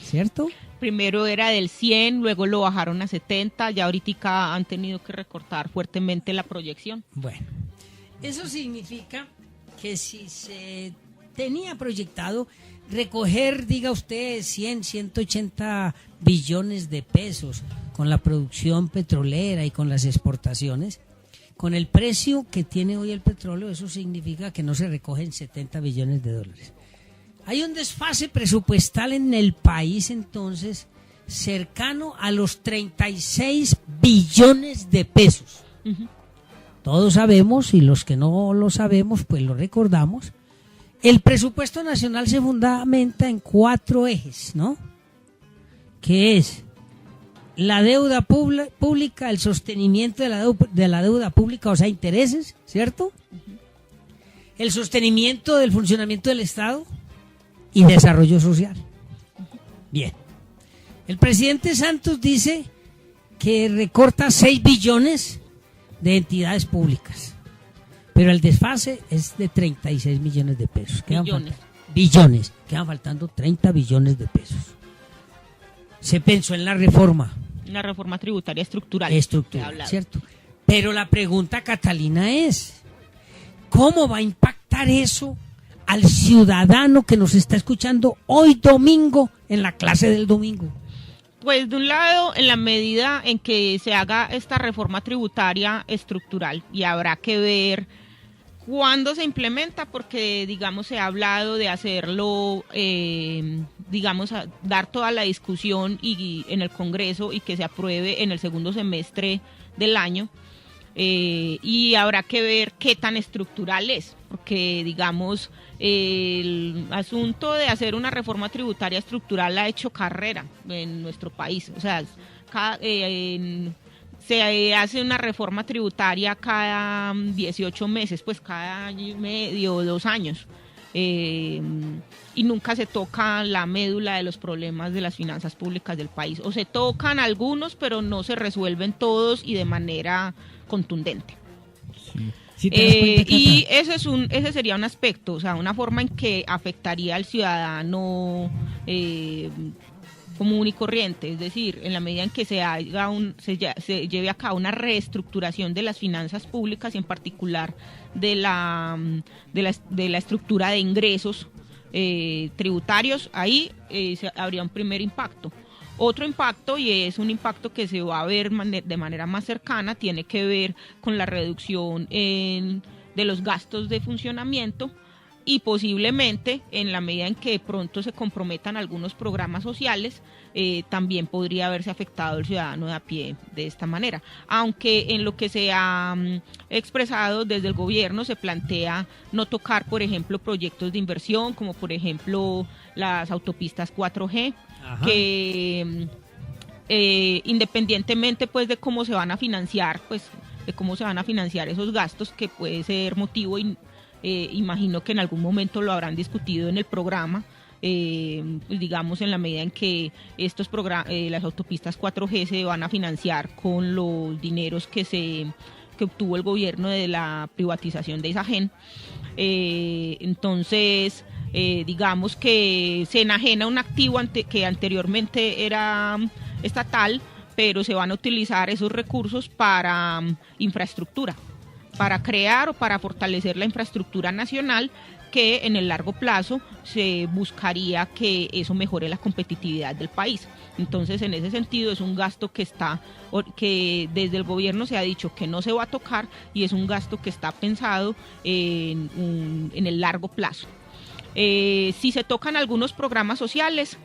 ¿cierto?
Primero era del 100, luego lo bajaron a 70, ya ahorita han tenido que recortar fuertemente la proyección.
Bueno, eso significa que si se tenía proyectado recoger, diga usted, 180 billones de pesos con la producción petrolera y con las exportaciones, con el precio que tiene hoy el petróleo, eso significa que no se recogen 70 billones de dólares. Hay un desfase presupuestal en el país entonces cercano a los 36 billones de pesos. Uh-huh. Todos sabemos, y los que no lo sabemos pues lo recordamos, el presupuesto nacional se fundamenta en 4 ejes, ¿no? Que es la deuda pública, el sostenimiento de la deuda pública, o sea, intereses, ¿cierto? Uh-huh. El sostenimiento del funcionamiento del Estado y desarrollo social. Bien. El presidente Santos dice que recorta 6 billones de entidades públicas, pero el desfase es de 36 millones de pesos. Billones. Quedan faltando 30 billones de pesos. Se pensó en la reforma.
La reforma tributaria estructural.
¿Cierto? Pero la pregunta, Catalina, es ¿cómo va a impactar eso al ciudadano que nos está escuchando hoy domingo en la clase del domingo?
Pues de un lado, en la medida en que se haga esta reforma tributaria estructural, y habrá que ver cuándo se implementa, porque digamos se ha hablado de hacerlo, dar toda la discusión y en el Congreso y que se apruebe en el segundo semestre del año. Y habrá que ver qué tan estructural es, porque digamos el asunto de hacer una reforma tributaria estructural ha hecho carrera en nuestro país. O sea, se hace una reforma tributaria cada 18 meses, pues cada año y medio, 2 años. Y nunca se toca la médula de los problemas de las finanzas públicas del país. O se tocan algunos, pero no se resuelven todos y de manera contundente.
Sí. Sí,
y ese sería un aspecto, o sea, una forma en que afectaría al ciudadano común y corriente, es decir, en la medida en que se lleve a cabo una reestructuración de las finanzas públicas y en particular de la estructura de ingresos tributarios, ahí habría un primer impacto. Otro impacto, y es un impacto que se va a ver de manera más cercana, tiene que ver con la reducción de los gastos de funcionamiento y posiblemente, en la medida en que pronto se comprometan algunos programas sociales, también podría haberse afectado el ciudadano de a pie de esta manera. Aunque en lo que se ha expresado desde el gobierno se plantea no tocar, por ejemplo, proyectos de inversión, como por ejemplo las autopistas 4G, ajá, que independientemente pues de cómo se van a financiar, esos gastos, que puede ser motivo, imagino que en algún momento lo habrán discutido en el programa, digamos en la medida en que las autopistas 4G se van a financiar con los dineros que obtuvo el gobierno de la privatización de Isagen. Entonces, digamos que se enajena un activo que anteriormente era estatal, pero se van a utilizar esos recursos para infraestructura, para crear o para fortalecer la infraestructura nacional, que en el largo plazo se buscaría que eso mejore la competitividad del país. Entonces, en ese sentido, es un gasto que desde el gobierno se ha dicho que no se va a tocar, y es un gasto que está pensado en el largo plazo. Si se tocan algunos programas sociales,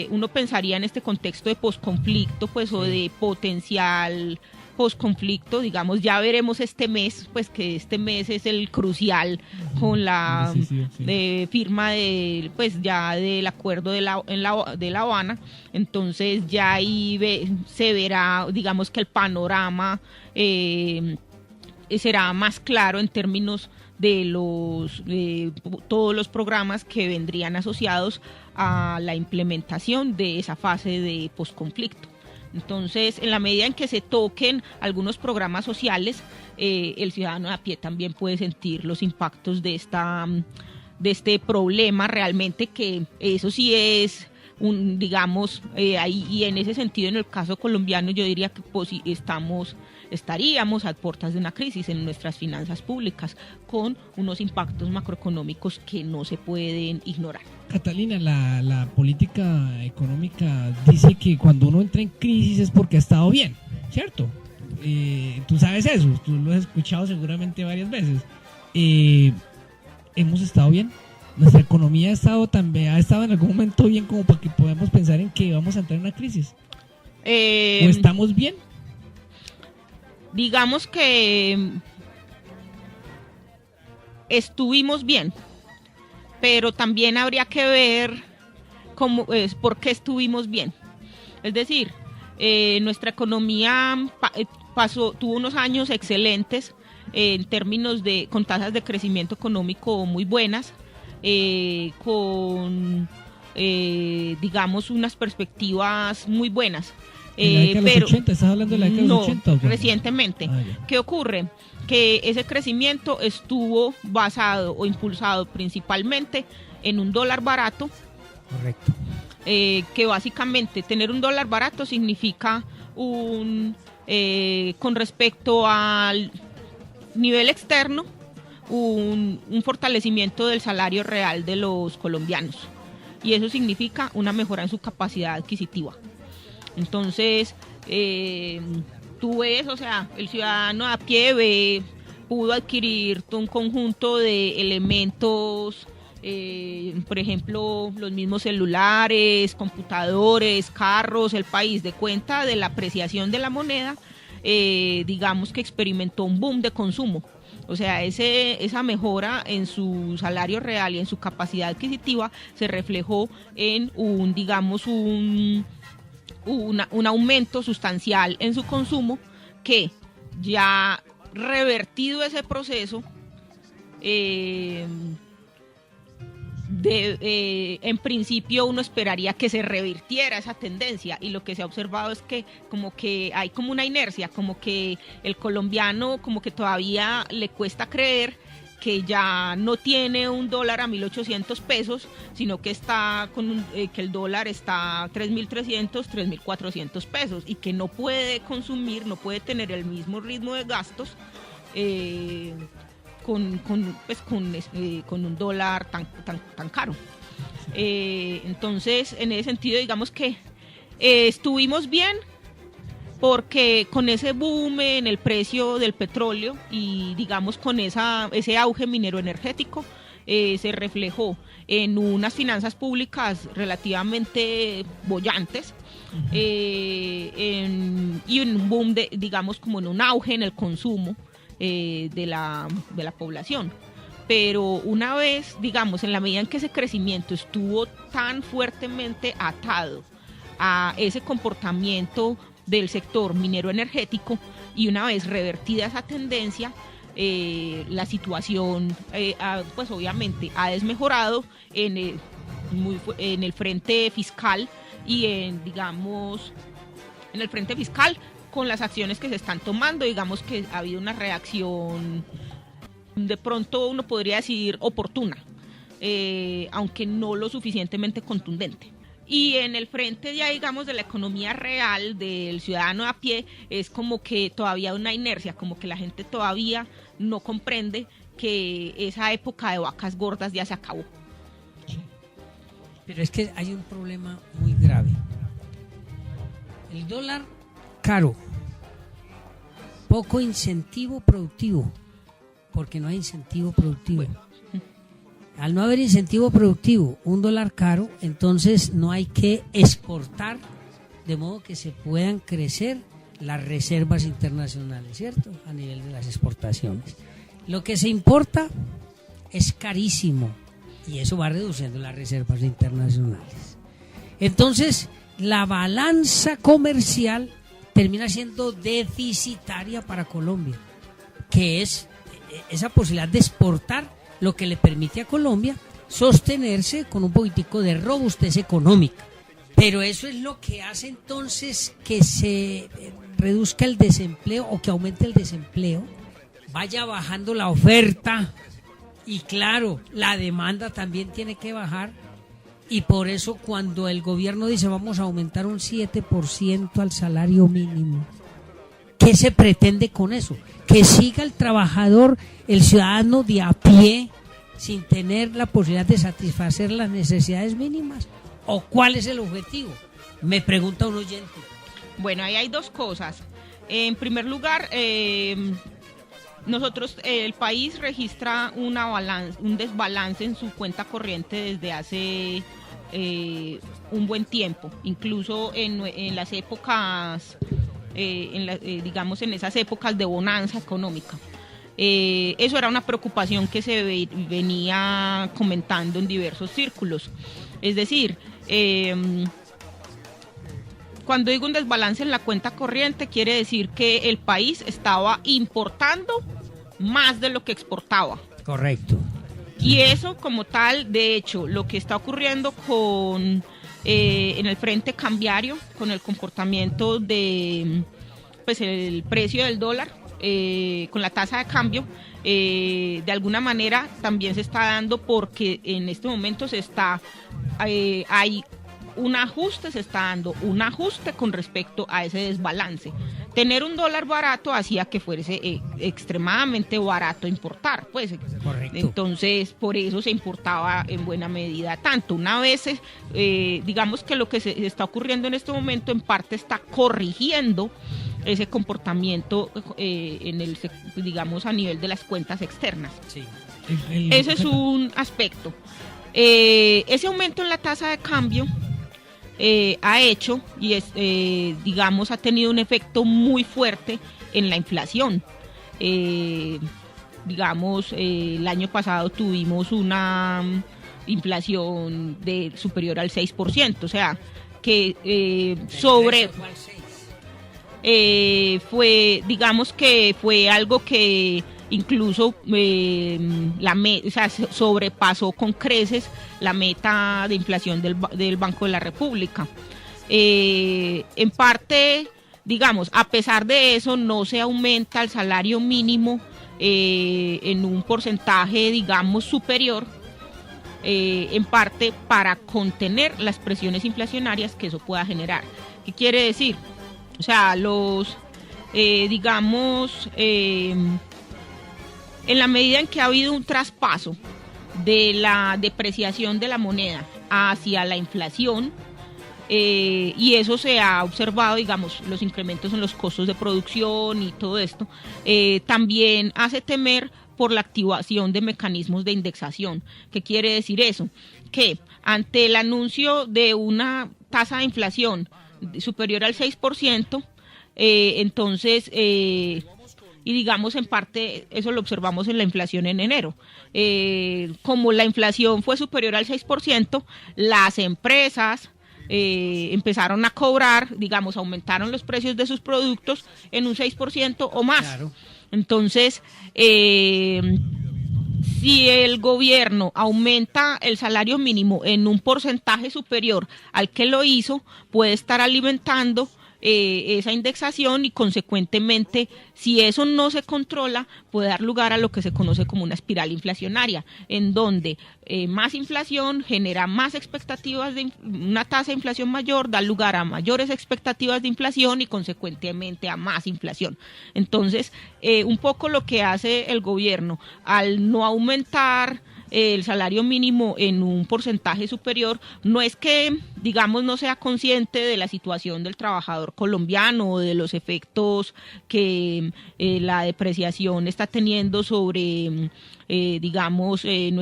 uno pensaría en este contexto de posconflicto, pues, o de potencial posconflicto, digamos, ya veremos este mes, pues que este mes es el crucial con la firma del acuerdo de La Habana. Entonces ya ahí se verá, digamos, que el panorama será más claro en términos de todos los programas que vendrían asociados a la implementación de esa fase de posconflicto. Entonces, en la medida en que se toquen algunos programas sociales, el ciudadano de a pie también puede sentir los impactos de este problema realmente, que eso sí es digamos, ahí, y en ese sentido, en el caso colombiano, yo diría que estaríamos a puertas de una crisis en nuestras finanzas públicas, con unos impactos macroeconómicos que no se pueden ignorar.
Catalina, la política económica dice que cuando uno entra en crisis es porque ha estado bien, ¿cierto? Tú sabes eso, tú lo has escuchado seguramente varias veces. ¿Hemos estado bien? ¿Nuestra economía ha estado en algún momento bien como para que podamos pensar en que vamos a entrar en una crisis? ¿O estamos bien?
Digamos que estuvimos bien, pero también habría que ver por qué estuvimos bien. Es decir, nuestra economía tuvo unos años excelentes en términos con tasas de crecimiento económico muy buenas, con digamos unas perspectivas muy buenas.
¿En la década de los 80? ¿Estás hablando de la década de los 80?
No, recientemente. ¿Qué ocurre? Que ese crecimiento estuvo basado o impulsado principalmente en un dólar barato.
Correcto.
Que básicamente tener un dólar barato significa con respecto al nivel externo, un fortalecimiento del salario real de los colombianos, y eso significa una mejora en su capacidad adquisitiva. Entonces, tú ves, o sea, el ciudadano a pie pudo adquirir un conjunto de elementos, por ejemplo, los mismos celulares, computadores, carros, el país, de cuenta de la apreciación de la moneda, digamos que experimentó un boom de consumo. O sea, esa mejora en su salario real y en su capacidad adquisitiva se reflejó en un aumento sustancial en su consumo, que ya revertido ese proceso, en principio uno esperaría que se revirtiera esa tendencia, y lo que se ha observado es que como que hay como una inercia, como que el colombiano como que todavía le cuesta creer que ya no tiene un dólar a 1.800 pesos, sino que está que el dólar está a 3.300, 3.400 pesos, y que no puede consumir, no puede tener el mismo ritmo de gastos con un dólar tan caro. Entonces, en ese sentido, digamos que estuvimos bien, porque con ese boom en el precio del petróleo y digamos con ese auge minero energético, se reflejó en unas finanzas públicas relativamente bollantes, y en un boom digamos como en un auge en el consumo de la población. Pero una vez, digamos, en la medida en que ese crecimiento estuvo tan fuertemente atado a ese comportamiento del sector minero energético, y una vez revertida esa tendencia, la situación pues obviamente ha desmejorado en el frente fiscal, y en el frente fiscal, con las acciones que se están tomando, digamos que ha habido una reacción, de pronto uno podría decir oportuna, aunque no lo suficientemente contundente. Y en el frente ya digamos de la economía real del ciudadano a pie, es como que todavía una inercia, como que la gente todavía no comprende que esa época de vacas gordas ya se acabó.
Pero es que hay un problema muy grave. El dólar caro, poco incentivo productivo, porque no hay incentivo productivo. Bueno. Al no haber incentivo productivo, un dólar caro, entonces no hay que exportar, de modo que se puedan crecer las reservas internacionales, ¿cierto? A nivel de las exportaciones. Lo que se importa es carísimo, y eso va reduciendo las reservas internacionales. Entonces, la balanza comercial termina siendo deficitaria para Colombia, que es esa posibilidad de exportar, lo que le permite a Colombia sostenerse con un poquitico de robustez económica. Pero eso es lo que hace entonces que se reduzca el desempleo, o que aumente el desempleo, vaya bajando la oferta, y claro, la demanda también tiene que bajar. Y por eso cuando el gobierno dice vamos a aumentar un 7% al salario mínimo, ¿qué se pretende con eso? Que siga el trabajador, el ciudadano de a pie, sin tener la posibilidad de satisfacer las necesidades mínimas. ¿O cuál es el objetivo? Me pregunta un oyente.
Bueno, ahí hay dos cosas. En primer lugar, el país registra un desbalance en su cuenta corriente desde hace un buen tiempo, incluso en las épocas, digamos en esas épocas de bonanza económica. Eso era una preocupación que se venía comentando en diversos círculos. Es decir, cuando digo un desbalance en la cuenta corriente, quiere decir que el país estaba importando más de lo que exportaba.
Correcto.
Y eso como tal, de hecho, lo que está ocurriendo en el frente cambiario, con el comportamiento de el precio del dólar, con la tasa de cambio, de alguna manera también se está dando, porque en este momento hay un ajuste, se está dando un ajuste con respecto a ese desbalance. Tener un dólar barato hacía que fuese extremadamente barato importar, pues.
Correcto.
Entonces, por eso se importaba en buena medida tanto. Una vez, digamos que lo que se está ocurriendo en este momento en parte está corrigiendo ese comportamiento digamos, a nivel de las cuentas externas.
Sí.
Ese es un aspecto. Ese aumento en la tasa de cambio ha hecho digamos, ha tenido un efecto muy fuerte en la inflación. Digamos, el año pasado tuvimos una inflación superior al 6%, o sea, que digamos que fue algo que incluso sobrepasó con creces la meta de inflación del Banco de la República. En parte, digamos, a pesar de eso, no se aumenta el salario mínimo en un porcentaje, digamos, superior, en parte para contener las presiones inflacionarias que eso pueda generar. ¿Qué quiere decir? O sea, digamos, en la medida en que ha habido un traspaso de la depreciación de la moneda hacia la inflación, y eso se ha observado, digamos, los incrementos en los costos de producción y todo esto, también hace temer por la activación de mecanismos de indexación. ¿Qué quiere decir eso? Que ante el anuncio de una tasa de inflación superior al 6%, entonces, y digamos en parte eso lo observamos en la inflación en enero, como la inflación fue superior al 6%, las empresas empezaron a cobrar, digamos, aumentaron los precios de sus productos en un 6% o más. Claro. Entonces, si el gobierno aumenta el salario mínimo en un porcentaje superior al que lo hizo, puede estar alimentando esa indexación y consecuentemente, si eso no se controla, puede dar lugar a lo que se conoce como una espiral inflacionaria, en donde más inflación genera más expectativas de una tasa de inflación mayor, da lugar a mayores expectativas de inflación y consecuentemente a más inflación. Entonces, un poco lo que hace el gobierno al no aumentar el salario mínimo en un porcentaje superior, no es que, digamos, no sea consciente de la situación del trabajador colombiano o de los efectos que la depreciación está teniendo sobre, digamos, el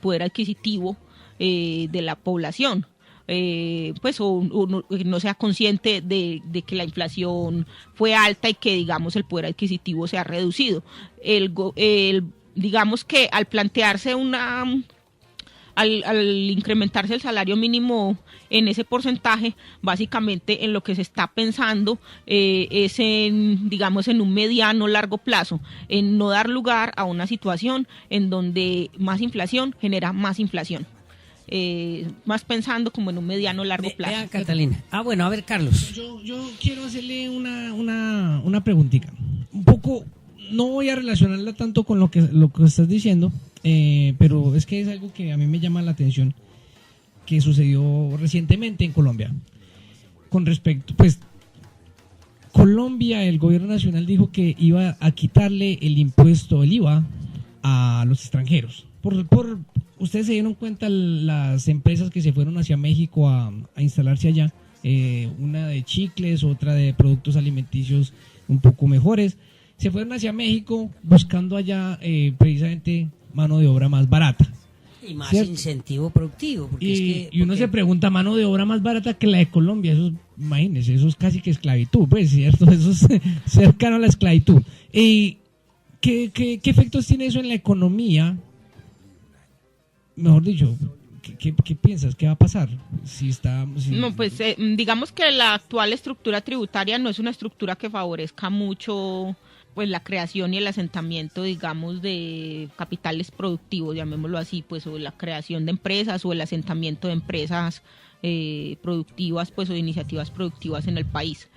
poder adquisitivo de la población. Pues no sea consciente de que la inflación fue alta y que, digamos, el poder adquisitivo se ha reducido. Digamos que al plantearse al incrementarse el salario mínimo en ese porcentaje, básicamente en lo que se está pensando es digamos, en un mediano largo plazo, en no dar lugar a una situación en donde más inflación genera más inflación. Más pensando como en un mediano largo plazo.
Vea, Catalina. Bueno, a ver, Carlos.
Yo quiero hacerle una preguntita. Un poco, no voy a relacionarla tanto con lo que estás diciendo, pero es que es algo que a mí me llama la atención, que sucedió recientemente en Colombia. Con respecto, pues, Colombia, el gobierno nacional dijo que iba a quitarle el impuesto, el IVA, a los extranjeros. Ustedes se dieron cuenta las empresas que se fueron hacia México a instalarse allá, una de chicles, otra de productos alimenticios un poco mejores, se fueron hacia México buscando allá precisamente mano de obra más barata.
Y más, ¿cierto?, incentivo productivo.
Y uno se pregunta, mano de obra más barata que la de Colombia, eso, imagínense, eso es casi que esclavitud, pues, ¿cierto? Eso es cercano a la esclavitud. ¿Qué efectos tiene eso en la economía? Mejor dicho, ¿qué piensas? ¿Qué va a pasar? No,
pues digamos que la actual estructura tributaria no es una estructura que favorezca mucho, pues, la creación y el asentamiento, digamos, de capitales productivos, llamémoslo así, pues, o la creación de empresas o el asentamiento de empresas productivas, pues, o de iniciativas productivas en el país.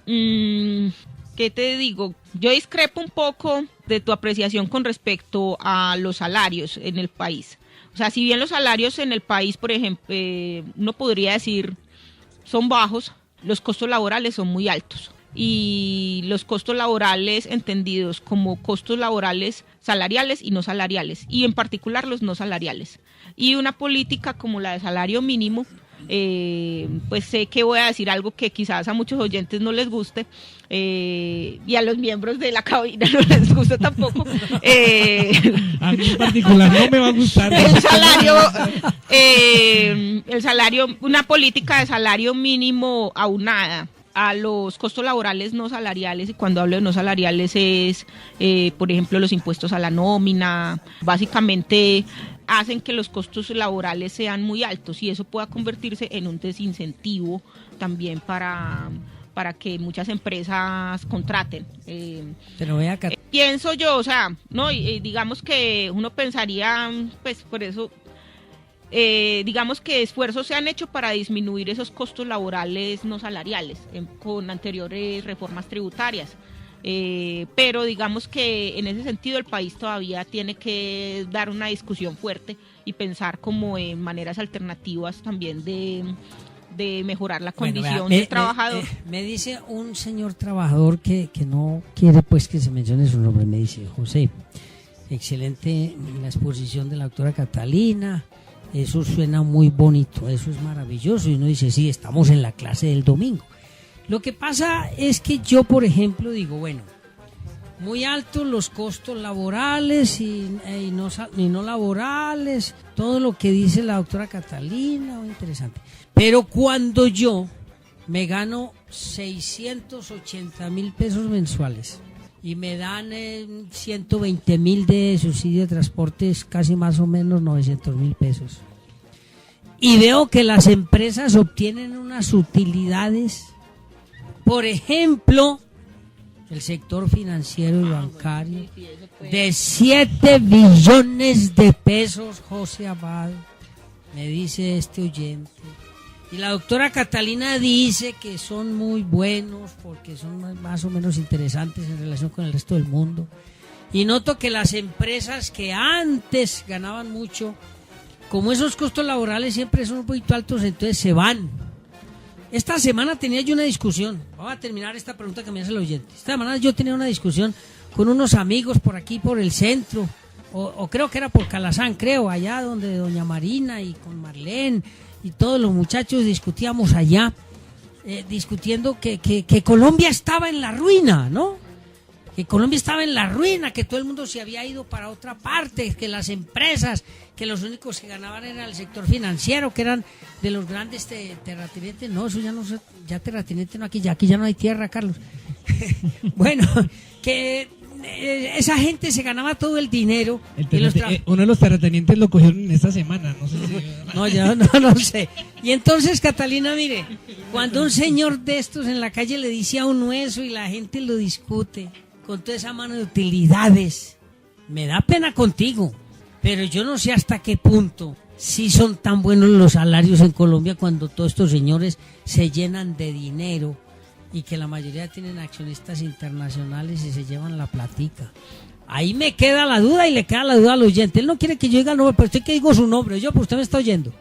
¿Qué te digo? Yo discrepo un poco de tu apreciación con respecto a los salarios en el país. O sea, si bien los salarios en el país, por ejemplo, uno podría decir son bajos, los costos laborales son muy altos. Y los costos laborales entendidos como costos laborales salariales y no salariales, y en particular los no salariales. Y una política como la de salario mínimo, pues sé que voy a decir algo que quizás a muchos oyentes no les guste, y a los miembros de la cabina no les gusta tampoco.
A mí en particular no me va a gustar.
El salario, una política de salario mínimo aunada a los costos laborales no salariales, y cuando hablo de no salariales es, por ejemplo, los impuestos a la nómina, básicamente hacen que los costos laborales sean muy altos y eso pueda convertirse en un desincentivo también para que muchas empresas contraten.
Pero vea acá.
Pienso yo, o sea, no, digamos que uno pensaría, pues por eso, digamos que esfuerzos se han hecho para disminuir esos costos laborales no salariales con anteriores reformas tributarias. Pero digamos que en ese sentido el país todavía tiene que dar una discusión fuerte y pensar como en maneras alternativas también de mejorar la condición del trabajador.
Me dice un señor trabajador que no quiere pues que se mencione su nombre, me dice: José, excelente la exposición de la doctora Catalina, eso suena muy bonito, eso es maravilloso, y uno dice, sí, estamos en la clase del domingo. Lo que pasa es que yo, por ejemplo, digo, bueno, muy altos los costos laborales y no laborales, todo lo que dice la doctora Catalina, muy interesante. Pero cuando yo me gano 680,000 pesos mensuales y me dan 120,000 de subsidio de transportes, casi más o menos 900,000 pesos, y veo que las empresas obtienen unas utilidades, por ejemplo, el sector financiero y bancario, de 7 billones de pesos, José Abad, me dice este oyente. Y la doctora Catalina dice que son muy buenos porque son más o menos interesantes en relación con el resto del mundo. Y noto que las empresas que antes ganaban mucho, como esos costos laborales siempre son un poquito altos, entonces se van. Esta semana tenía yo una discusión, vamos a terminar esta pregunta que me hace el oyente. Esta semana yo tenía una discusión con unos amigos por aquí, por el centro, o creo que era por Calazán, allá donde doña Marina y con Marlene y todos los muchachos discutíamos allá, discutiendo que Colombia estaba en la ruina, ¿no? Que Colombia estaba en la ruina, que todo el mundo se había ido para otra parte, que las empresas, que los únicos que ganaban era el sector financiero, que eran de los grandes terratenientes. No, eso ya no, ya terrateniente no, aquí ya no hay tierra, Carlos. Bueno, que esa gente se ganaba todo el dinero.
Uno de los terratenientes lo cogieron en esta semana, no sé si...
No, yo no sé. Y entonces, Catalina, mire, cuando un señor de estos en la calle le dice a uno eso y la gente lo discute con toda esa mano de utilidades, me da pena contigo, pero yo no sé hasta qué punto sí son tan buenos los salarios en Colombia cuando todos estos señores se llenan de dinero y que la mayoría tienen accionistas internacionales y se llevan la platica. Ahí me queda la duda y le queda la duda al oyente. Él no quiere que yo diga el nombre, pero usted que digo su nombre, pues usted me está oyendo.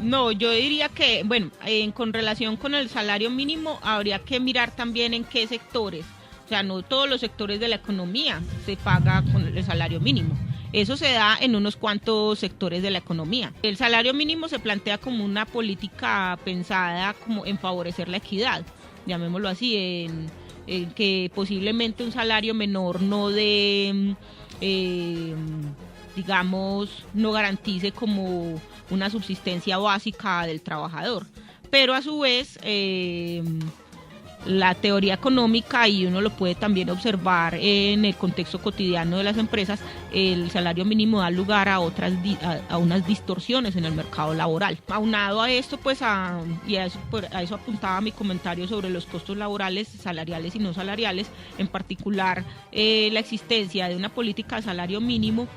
No, yo diría que, bueno, con relación con el salario mínimo, habría que mirar también en qué sectores. O sea, no todos los sectores de la economía se paga con el salario mínimo. Eso se da en unos cuantos sectores de la economía. El salario mínimo se plantea como una política pensada como en favorecer la equidad, llamémoslo así, en que posiblemente un salario menor no digamos, no garantice como una subsistencia básica del trabajador. Pero a su vez, la teoría económica, y uno lo puede también observar en el contexto cotidiano de las empresas, el salario mínimo da lugar a unas distorsiones en el mercado laboral. Aunado a esto, pues a eso apuntaba mi comentario sobre los costos laborales, salariales y no salariales, en particular la existencia de una política de salario mínimo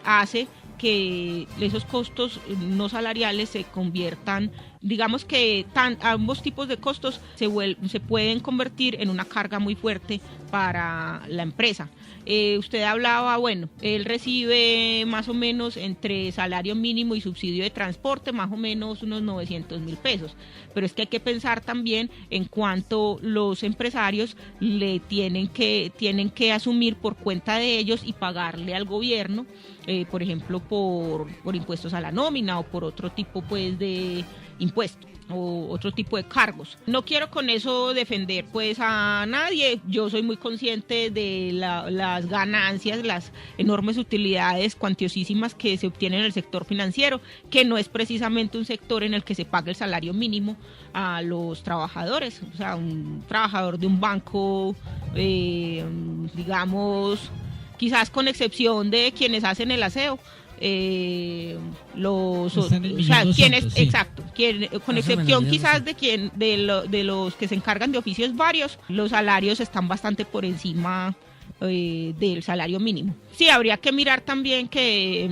hace que esos costos no salariales se conviertan digamos que ambos tipos de costos se pueden convertir en una carga muy fuerte para la empresa. Usted hablaba, bueno, él recibe más o menos entre salario mínimo y subsidio de transporte, más o menos unos 900.000 pesos. Pero es que hay que pensar también en cuánto los empresarios le tienen que asumir por cuenta de ellos y pagarle al gobierno, por ejemplo, por impuestos a la nómina o por otro tipo pues de impuestos o otro tipo de cargos. No quiero con eso defender pues a nadie, yo soy muy consciente de las ganancias, las enormes utilidades cuantiosísimas que se obtienen en el sector financiero, que no es precisamente un sector en el que se paga el salario mínimo a los trabajadores. O sea, un trabajador de un banco, digamos, quizás con excepción de quienes hacen el aseo, con excepción quizás de los que se encargan de oficios varios, los salarios están bastante por encima del salario mínimo. Sí, habría que mirar también que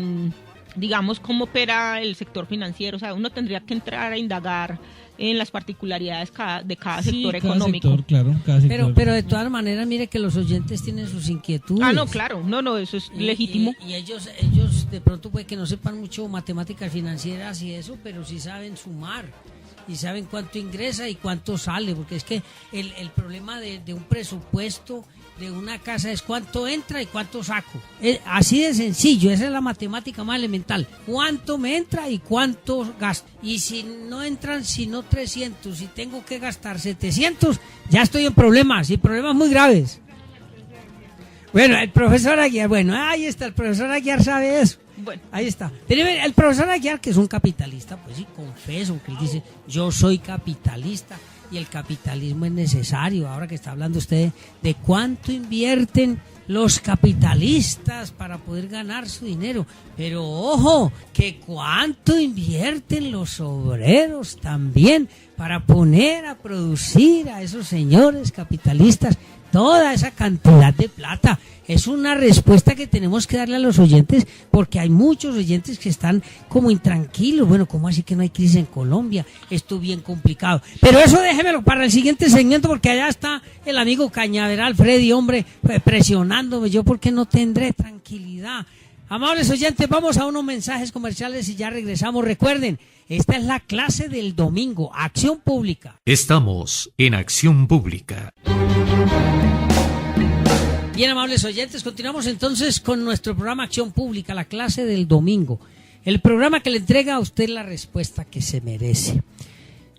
digamos cómo opera el sector financiero, o sea, uno tendría que entrar a indagar en las particularidades de cada sector económico.
Sector, claro, cada sector.
Pero de todas maneras, mire que los oyentes tienen sus inquietudes.
No, claro, no, eso es legítimo.
Y ellos de pronto puede que no sepan mucho matemáticas financieras y eso, pero sí saben sumar y saben cuánto ingresa y cuánto sale, porque es que el problema de un presupuesto de una casa es cuánto entra y cuánto saco. Así de sencillo, esa es la matemática más elemental. Cuánto me entra y cuánto gasto. Y si no entran sino 300, si tengo que gastar 700, ya estoy en problemas, y problemas muy graves. Bueno, el profesor Aguiar, ahí está, el profesor Aguiar sabe eso.
Bueno,
ahí está. Pero el profesor Aguiar, que es un capitalista, pues sí, confeso, que él dice, yo soy capitalista. Y el capitalismo es necesario. Ahora que está hablando usted de cuánto invierten los capitalistas para poder ganar su dinero, pero ojo, que cuánto invierten los obreros también para poner a producir a esos señores capitalistas toda esa cantidad de plata. Es una respuesta que tenemos que darle a los oyentes, porque hay muchos oyentes que están como intranquilos. Bueno, ¿cómo así que no hay crisis en Colombia? Esto es bien complicado. Pero eso déjemelo para el siguiente segmento, porque allá está el amigo Cañaveral, Freddy, hombre, presionándome. Yo, ¿por qué no tendré tranquilidad? Amables oyentes, vamos a unos mensajes comerciales y ya regresamos. Recuerden, esta es la clase del domingo, Acción Pública.
Estamos en Acción Pública.
Bien, amables oyentes, continuamos entonces con nuestro programa Acción Pública, la clase del domingo. El programa que le entrega a usted la respuesta que se merece.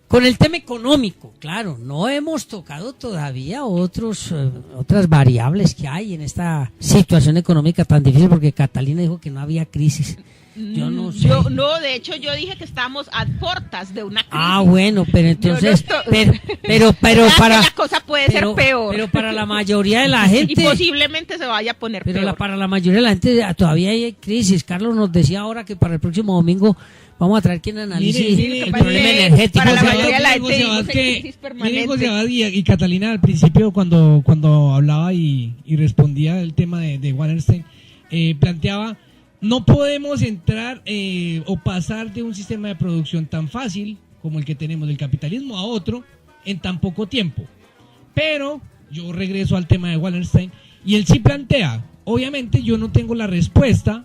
Con el tema económico, claro, no hemos tocado todavía otras variables que hay en esta situación económica tan difícil, porque Catalina dijo que no había crisis. Yo no sé.
De hecho yo dije que estamos a portas de una crisis.
Bueno, pero entonces, pero para
la cosa puede ser peor.
Pero para la mayoría de la gente,
y posiblemente se vaya a poner peor.
Para la mayoría de la gente todavía hay crisis. Carlos nos decía ahora que para el próximo domingo vamos a traer quien analice el problema energético.
Para la mayoría de la gente vivimos en crisis permanente.
José Abad y Catalina al principio cuando hablaba y respondía el tema de Wallerstein, planteaba: no podemos entrar o pasar de un sistema de producción tan fácil como el que tenemos del capitalismo a otro en tan poco tiempo. Pero yo regreso al tema de Wallerstein y él sí plantea, obviamente yo no tengo la respuesta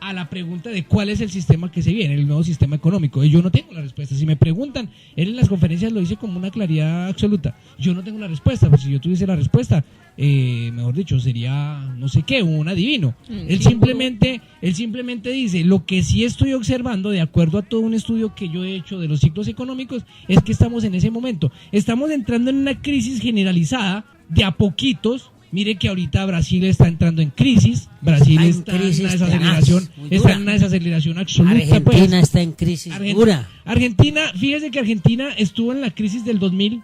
a la pregunta de cuál es el sistema que se viene, el nuevo sistema económico. Yo no tengo la respuesta. Si me preguntan, él en las conferencias lo dice como una claridad absoluta. Yo no tengo la respuesta, pues si yo tuviese la respuesta, mejor dicho, sería no sé qué, un adivino. Él simplemente dice, lo que sí estoy observando, de acuerdo a todo un estudio que yo he hecho de los ciclos económicos, es que estamos en ese momento. Estamos entrando en una crisis generalizada de a poquitos. Mire que ahorita Brasil está entrando en crisis. Brasil está en una desaceleración absoluta.
Argentina está en crisis dura.
Argentina, fíjese que Argentina estuvo en la crisis del 2000.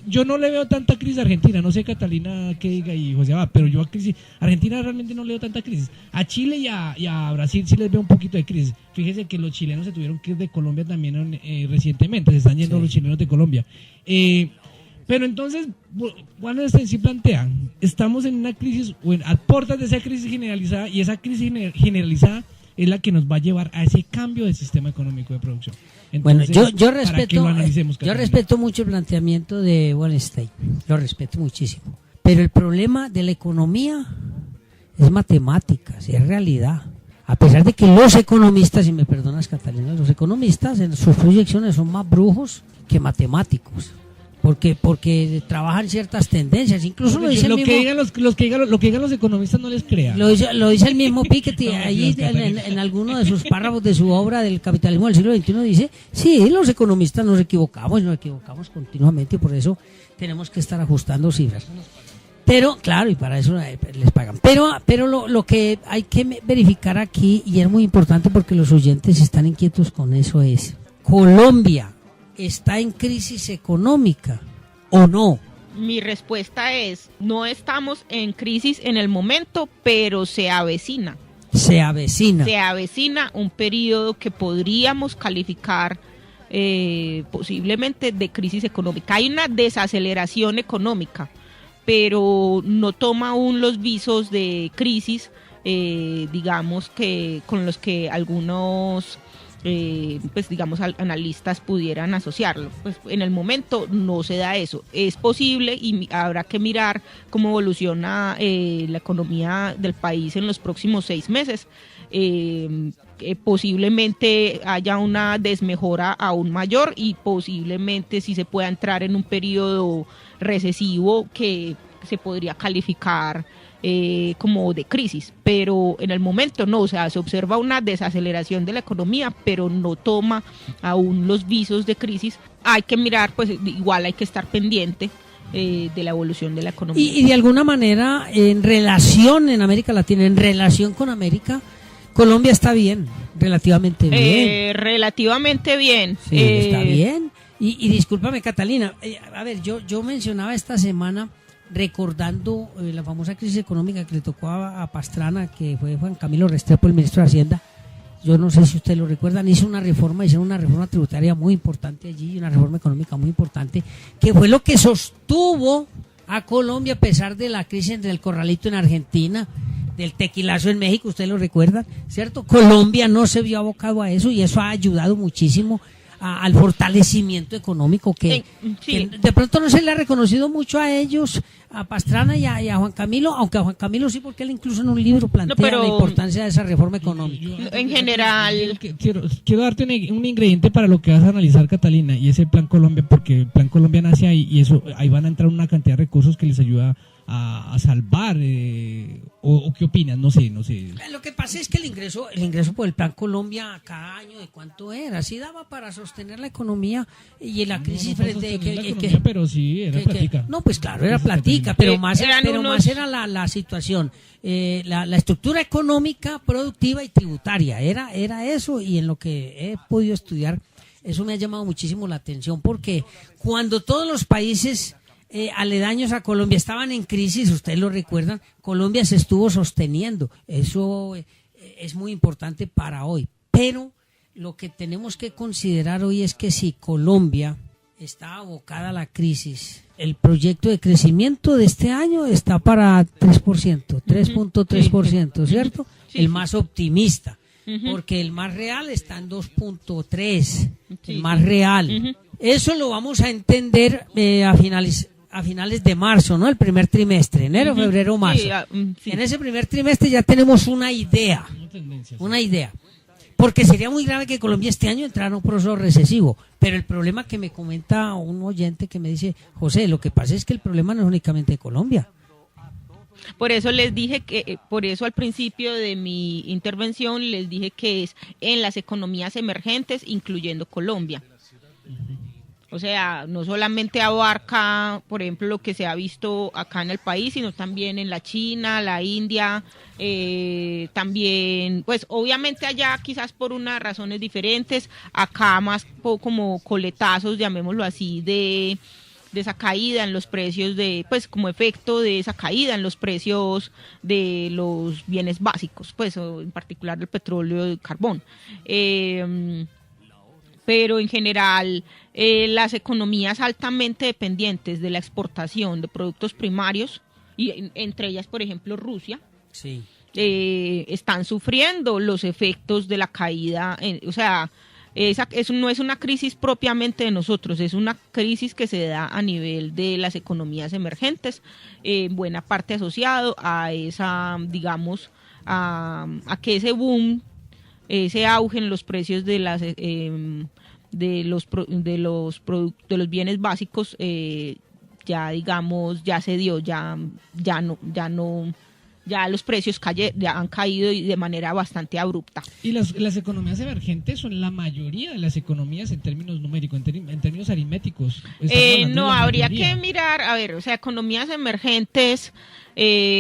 Yo no le veo tanta crisis a Argentina. No sé, Catalina, qué diga y José Abad, pero yo a Argentina realmente no le veo tanta crisis. A Chile y a Brasil sí les veo un poquito de crisis. Fíjese que los chilenos se tuvieron que ir de Colombia también recientemente. Se están yendo los chilenos de Colombia. Pero entonces, bueno, sí plantean, estamos en una crisis, a puertas de esa crisis generalizada, y esa crisis generalizada es la que nos va a llevar a ese cambio del sistema económico de producción.
Entonces, bueno, yo
respeto
respeto mucho el planteamiento de Wallenstein, lo respeto muchísimo, pero el problema de la economía es matemáticas, es realidad. A pesar de que los economistas, y me perdonas Catalina, los economistas en sus proyecciones son más brujos que matemáticos. Porque trabajan ciertas tendencias, incluso lo dice el mismo,
lo que digan los economistas no les crean.
lo dice el mismo Piketty allí en alguno de sus párrafos de su obra del capitalismo del siglo XXI, dice, sí, los economistas nos equivocamos continuamente, y por eso tenemos que estar ajustando cifras. Pero, claro, y para eso les pagan. Pero lo que hay que verificar aquí, y es muy importante porque los oyentes están inquietos con eso, es: ¿Colombia está en crisis económica o no?
Mi respuesta es: no estamos en crisis en el momento, pero se avecina.
Se avecina.
Se avecina un periodo que podríamos calificar posiblemente de crisis económica. Hay una desaceleración económica, pero no toma aún los visos de crisis, digamos que con los que algunos pues digamos analistas pudieran asociarlo. Pues en el momento no se da eso. Es posible y habrá que mirar cómo evoluciona la economía del país en los próximos 6 meses. Posiblemente haya una desmejora aún mayor y posiblemente sí se pueda entrar en un periodo recesivo que se podría calificar como de crisis, pero en el momento no, o sea, se observa una desaceleración de la economía, pero no toma aún los visos de crisis. Hay que mirar, pues igual hay que estar pendiente de la evolución de la economía.
Y de alguna manera, en América Latina, en relación con América, Colombia está bien, relativamente bien.
Relativamente bien.
Sí, está bien. Y discúlpame, Catalina, a ver, yo mencionaba esta semana, recordando la famosa crisis económica que le tocó a Pastrana, que fue Juan Camilo Restrepo, el ministro de Hacienda. Yo no sé si ustedes lo recuerdan, hicieron una reforma tributaria muy importante allí, y una reforma económica muy importante, que fue lo que sostuvo a Colombia a pesar de la crisis del corralito en Argentina, del tequilazo en México, ustedes lo recuerdan, ¿cierto? Colombia no se vio abocado a eso, y eso ha ayudado muchísimo al fortalecimiento económico que de pronto no se le ha reconocido mucho a ellos, a Pastrana y a Juan Camilo, aunque a Juan Camilo sí, porque él incluso en un libro plantea la importancia de esa reforma económica.
En general,
quiero darte un ingrediente para lo que vas a analizar, Catalina, y es el Plan Colombia, porque el Plan Colombia nace ahí, y eso ahí van a entrar una cantidad de recursos que les ayuda a salvar, o qué opinas, no sé.
Lo que pasa es que el ingreso por el Plan Colombia cada año, ¿de cuánto era? Sí daba para sostener la economía y la crisis
pero sí era platica.
No, pues claro, era platica, pero más era la situación, la estructura económica, productiva y tributaria, era eso, y en lo que he podido estudiar, eso me ha llamado muchísimo la atención, porque cuando todos los países aledaños a Colombia estaban en crisis, ustedes lo recuerdan, Colombia se estuvo sosteniendo. Eso es muy importante para hoy, pero lo que tenemos que considerar hoy es que si Colombia está abocada a la crisis, el proyecto de crecimiento de este año está para 3%, 3.3%, ¿cierto?
Sí,
el más optimista, porque el más real está en 2.3%, el más real. Eso lo vamos a entender a finales de marzo, ¿no? El primer trimestre, enero, febrero, marzo.
Sí.
En ese primer trimestre ya tenemos una idea. Porque sería muy grave que Colombia este año entrara en un proceso recesivo. Pero el problema que me comenta un oyente que me dice, José, lo que pasa es que el problema no es únicamente de Colombia.
Por eso les dije por eso al principio de mi intervención les dije que es en las economías emergentes, incluyendo Colombia. O sea, no solamente abarca, por ejemplo, lo que se ha visto acá en el país, sino también en la China, la India, también, pues obviamente allá quizás por unas razones diferentes, acá más como coletazos, llamémoslo así, de esa caída en los precios pues como efecto de esa caída en los precios de los bienes básicos, pues en particular del petróleo y el carbón. Pero en general las economías altamente dependientes de la exportación de productos primarios, y entre ellas, por ejemplo, Rusia,
sí,
están sufriendo los efectos de la caída, o sea, eso no es una crisis propiamente de nosotros, es una crisis que se da a nivel de las economías emergentes, en buena parte asociado a esa, digamos, a que ese boom, ese auge en los precios de las de los bienes básicos ya digamos ya se dio, ya los precios ya han caído de manera bastante abrupta.
Y las economías emergentes son la mayoría de las economías en términos numéricos, en términos aritméticos.
No, habría que mirar, a ver, o sea, economías emergentes,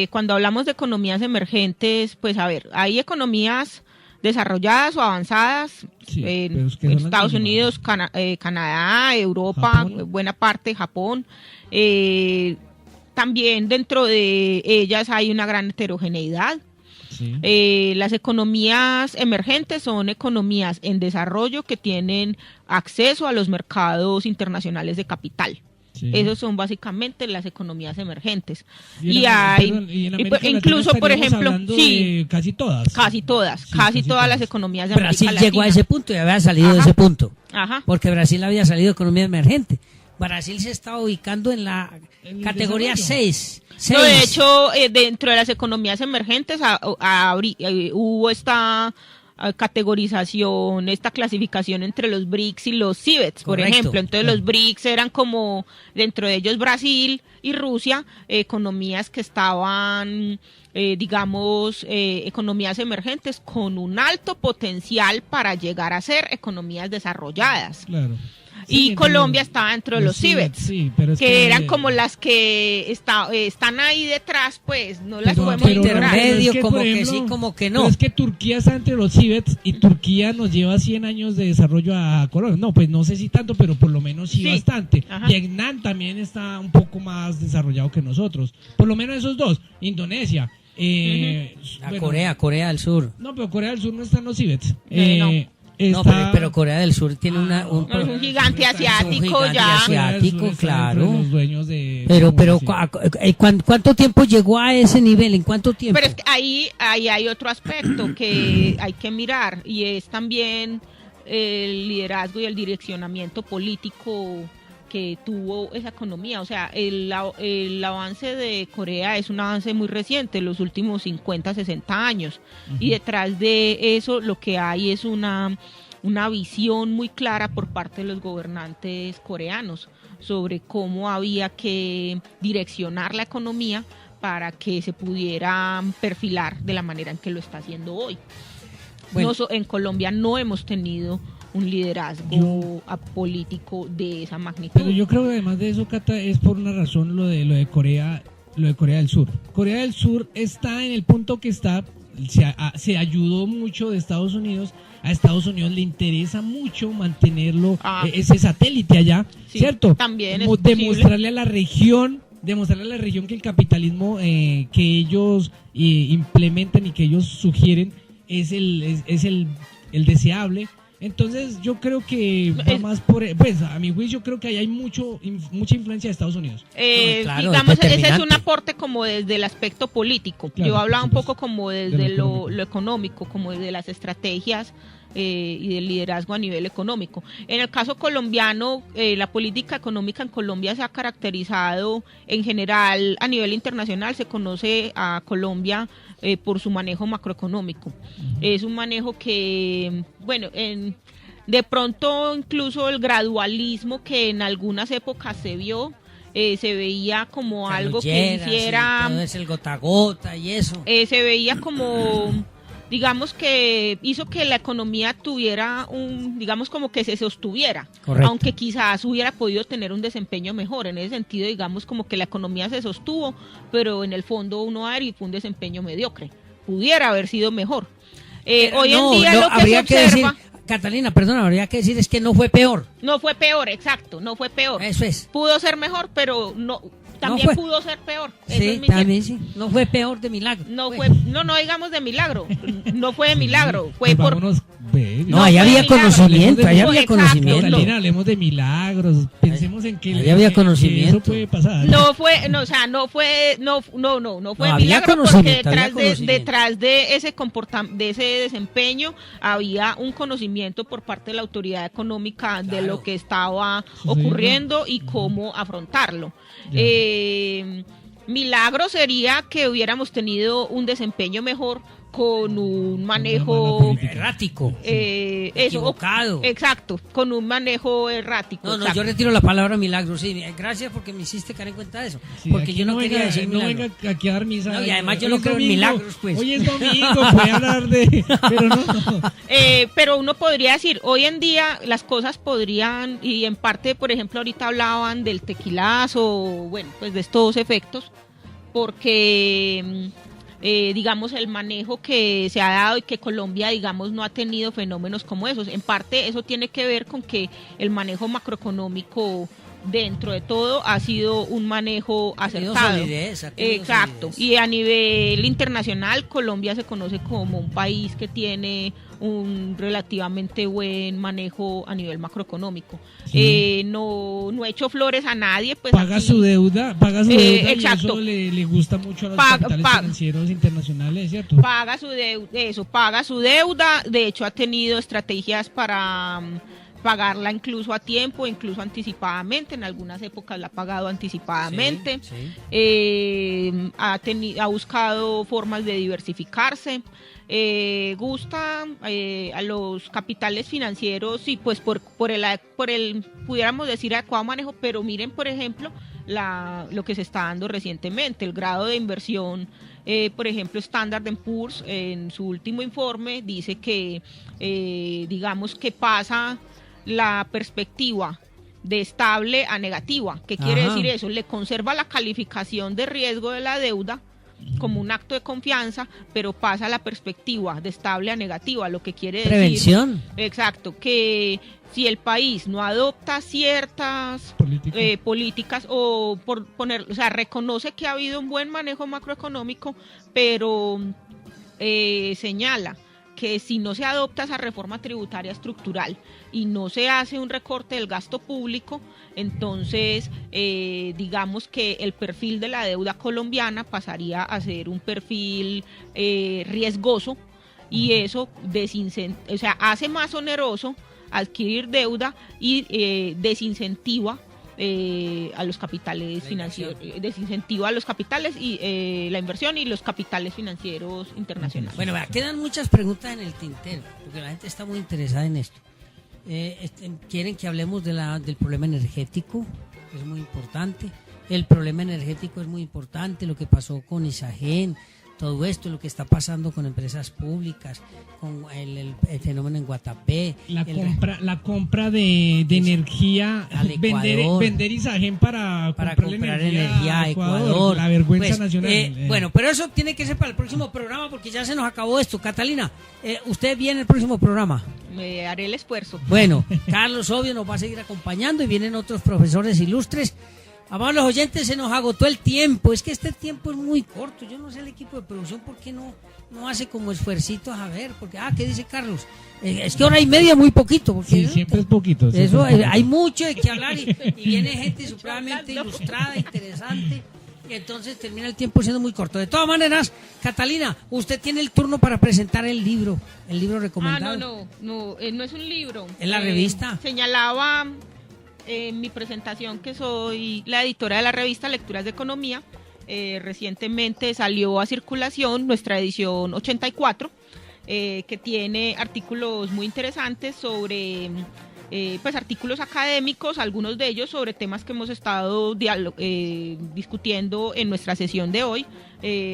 cuando hablamos de economías emergentes, pues a ver, hay economías desarrolladas o avanzadas,
sí,
en Estados Unidos, Canadá, Europa,
Japón.
Buena parte, Japón. También dentro de ellas hay una gran heterogeneidad. Sí. Las economías emergentes son economías en desarrollo que tienen acceso a los mercados internacionales de capital. Sí. Esos son básicamente las economías emergentes.
Y
incluso, por ejemplo, sí,
casi todas
las economías de
Brasil
América
llegó
Latina.
a ese punto y había salido de ese punto.
Ajá.
Porque Brasil había salido de economía emergente. Brasil se está ubicando en la categoría 6.
No, de hecho, dentro de las economías emergentes hubo esta categorización, esta clasificación entre los BRICS y los CIBETS, por ejemplo. Entonces los BRICS eran como, dentro de ellos Brasil y Rusia, economías que estaban, economías emergentes con un alto potencial para llegar a ser economías desarrolladas.
Claro.
Y sí, Colombia estaba dentro de los CIBETS,
sí, pero
que eran como las que están ahí detrás, pues no las podemos
ignorar.
Es que,
como
ejemplo,
que sí, como que no.
Pero es que Turquía está entre los CIBETS y Turquía nos lleva 100 años de desarrollo a Colombia. No, pues no sé si tanto, pero por lo menos sí bastante.
Ajá.
Vietnam también está un poco más desarrollado que nosotros. Por lo menos esos dos. Indonesia.
Corea del Sur.
No, pero Corea del Sur no está en los CIBETS.
No. No, pero Corea del Sur tiene
es un gigante asiático
claro.
Los dueños de,
pero ¿cuánto tiempo llegó a ese nivel? ¿En cuánto tiempo?
Pero es que ahí hay otro aspecto que hay que mirar, y es también el liderazgo y el direccionamiento político que tuvo esa economía. O sea, el avance de Corea es un avance muy reciente, los últimos 50, 60 años. Uh-huh. Y detrás de eso lo que hay es una visión muy clara por parte de los gobernantes coreanos sobre cómo había que direccionar la economía para que se pudiera perfilar de la manera en que lo está haciendo hoy. Bueno. En Colombia no hemos tenido un liderazgo político de esa magnitud.
Pero yo creo que además de eso, Cata, es por una razón lo de Corea del Sur. Corea del Sur está en el punto que está, se ayudó mucho de Estados Unidos. A Estados Unidos le interesa mucho mantenerlo, ese satélite allá, sí, ¿cierto?
También es
demostrarle a la región que el capitalismo que ellos implementan y que ellos sugieren es el deseable. Entonces yo creo que va más por, pues a mi juicio creo que ahí hay mucha influencia de Estados Unidos.
Claro,
digamos, ese es un aporte como desde el aspecto político. Claro, yo hablaba un poco como desde lo económico, como desde las estrategias y del liderazgo a nivel económico. En el caso colombiano, la política económica en Colombia se ha caracterizado en general a nivel internacional. Se conoce a Colombia por su manejo macroeconómico. Es un manejo que, bueno, de pronto incluso el gradualismo que en algunas épocas se vio, se veía como algo que hiciera...
Sí, todo es el gota a gota y eso.
Se veía como... digamos que hizo que la economía tuviera digamos como que se sostuviera.
Correcto.
Aunque quizás hubiera podido tener un desempeño mejor. En ese sentido, digamos como que la economía se sostuvo, pero en el fondo fue un desempeño mediocre. Pudiera haber sido mejor. Hoy en día lo que se observa...
Catalina, perdona, habría que decir es que no fue peor.
No fue peor, exacto, no fue peor.
Eso es.
Pudo ser mejor, pero no... También pudo ser peor.
Sí, también sí. No fue peor de milagro.
No digamos de milagro. No fue de milagro. Fue
vámonos,
No, ahí había conocimiento, ahí había conocimiento.
Catalina, hablemos de milagros, pensemos en que
ahí había conocimiento.
Que eso puede pasar.
No fue
había
milagro, porque
conocimiento.
detrás de ese de ese desempeño había un conocimiento por parte de la autoridad económica de lo que estaba ocurriendo y cómo afrontarlo. Milagro sería que hubiéramos tenido un desempeño mejor con un manejo
errático,
equivocado. Exacto, con un manejo errático.
No, yo retiro la palabra milagro, sí. Gracias porque me hiciste caer en cuenta de eso. Sí, porque yo no quería decir milagro.
No venga aquí a dar misa.
No, y además yo no creo en milagros, pues.
Hoy es domingo, puede hablar de... Pero no.
Pero uno podría decir, hoy en día las cosas podrían, y en parte, por ejemplo, ahorita hablaban del tequilazo, bueno, pues de estos efectos, porque... digamos, el manejo que se ha dado y que Colombia, digamos, no ha tenido fenómenos como esos. En parte eso tiene que ver con que el manejo macroeconómico dentro de todo ha sido un manejo acertado. Exacto. Y a nivel internacional, Colombia se conoce como un país que tiene un relativamente buen manejo a nivel macroeconómico. Sí. No he hecho flores a nadie, pues
paga su deuda
exacto.
Y eso le gusta mucho a los capitales financieros internacionales, ¿cierto?
Paga su deuda, de hecho ha tenido estrategias para pagarla incluso a tiempo, incluso anticipadamente, en algunas épocas la ha pagado anticipadamente, ha buscado formas de diversificarse, gusta a los capitales financieros y pues por el pudiéramos decir adecuado manejo, pero miren por ejemplo lo que se está dando recientemente, el grado de inversión. Por ejemplo, Standard & Poor's en su último informe dice que digamos que pasa la perspectiva de estable a negativa. ¿Qué quiere decir eso? Le conserva la calificación de riesgo de la deuda como un acto de confianza, pero pasa la perspectiva de estable a negativa, lo que quiere decir...
Prevención.
Exacto, que si el país no adopta ciertas políticas o reconoce que ha habido un buen manejo macroeconómico, pero señala que si no se adopta esa reforma tributaria estructural y no se hace un recorte del gasto público, entonces digamos que el perfil de la deuda colombiana pasaría a ser un perfil riesgoso y eso hace más oneroso adquirir deuda y desincentiva a los capitales financieros, desincentiva a los capitales y la inversión y los capitales financieros internacionales.
Bueno, quedan muchas preguntas en el tintero, porque la gente está muy interesada en esto. Quieren que hablemos del problema energético, que es muy importante. El problema energético es muy importante, lo que pasó con Isagen, todo esto, lo que está pasando con empresas públicas, con el fenómeno en Guatapé.
La compra de energía, vender Isagen para comprar energía a Ecuador. La vergüenza nacional.
Bueno, pero eso tiene que ser para el próximo programa porque ya se nos acabó esto. Catalina, ¿usted viene el próximo programa?
Me haré el esfuerzo.
Bueno, Carlos Obvio nos va a seguir acompañando y vienen otros profesores ilustres. Amables oyentes, se nos agotó el tiempo. Es que este tiempo es muy corto. Yo no sé el equipo de producción por qué no hace como esfuercitos a ver. Porque, ¿qué dice Carlos? Es que hora y media es muy poquito. Porque,
sí, siempre es poquito.
Eso, hay mucho de que hablar y viene gente supremamente ilustrada, interesante. Y entonces termina el tiempo siendo muy corto. De todas maneras, Catalina, usted tiene el turno para presentar el libro recomendado.
No es un libro.
¿Es la revista?
Señalaba... en mi presentación que soy la editora de la revista Lecturas de Economía, recientemente salió a circulación nuestra edición 84, que tiene artículos muy interesantes sobre, artículos académicos, algunos de ellos sobre temas que hemos estado discutiendo en nuestra sesión de hoy,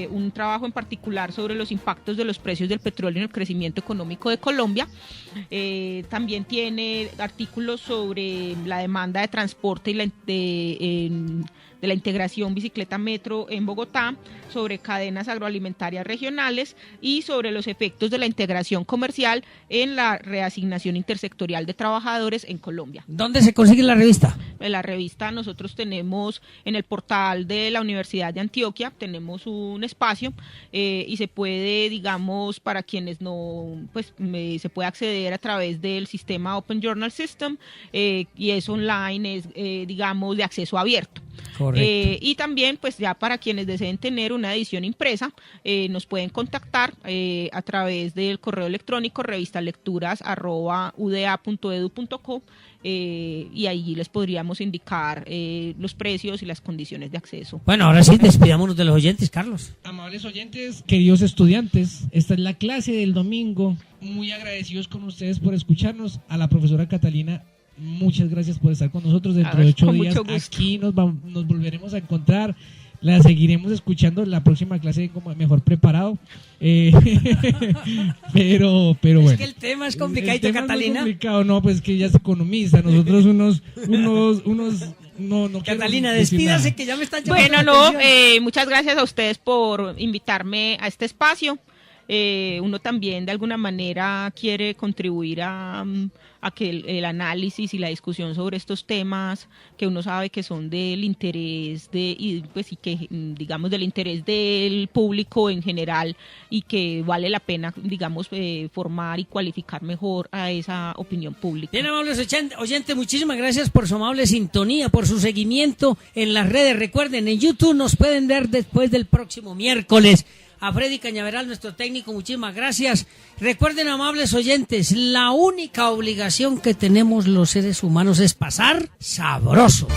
un trabajo en particular sobre los impactos de los precios del petróleo en el crecimiento económico de Colombia. También tiene artículos sobre la demanda de transporte y la integración bicicleta metro en Bogotá, sobre cadenas agroalimentarias regionales y sobre los efectos de la integración comercial en la reasignación intersectorial de trabajadores en Colombia.
¿Dónde se consigue la revista?
La revista nosotros tenemos en el portal de la Universidad de Antioquia, tenemos un espacio y se puede, digamos, para quienes no, pues se puede acceder a través del sistema Open Journal System y es online, es digamos de acceso abierto. Y también pues ya para quienes deseen tener una edición impresa nos pueden contactar a través del correo electrónico revistalecturas@uda.edu.co y allí les podríamos indicar los precios y las condiciones de acceso.
Bueno, ahora sí, despidámonos de los oyentes, Carlos.
Amables oyentes, queridos estudiantes, esta es la clase del domingo. Muy agradecidos con ustedes por escucharnos. A la profesora Catalina, muchas gracias por estar con nosotros. Dentro de 8 días aquí nos volveremos a encontrar. La seguiremos escuchando la próxima clase como mejor preparado. Pero bueno.
Es que el tema es complicadito, Catalina.
Es complicado, no, pues que ella es economista. Nosotros unos no.
Catalina, despídase que ya me están llamando.
Bueno, muchas gracias a ustedes por invitarme a este espacio. Uno también de alguna manera quiere contribuir a que el análisis y la discusión sobre estos temas que uno sabe que son del interés y que digamos del interés del público en general y que vale la pena digamos formar y cualificar mejor a esa opinión pública.
Bien, amables oyentes, muchísimas gracias por su amable sintonía, por su seguimiento en las redes. Recuerden, en YouTube nos pueden ver después del próximo miércoles. A Freddy Cañaveral, nuestro técnico, muchísimas gracias. Recuerden, amables oyentes, la única obligación que tenemos los seres humanos es pasar sabroso.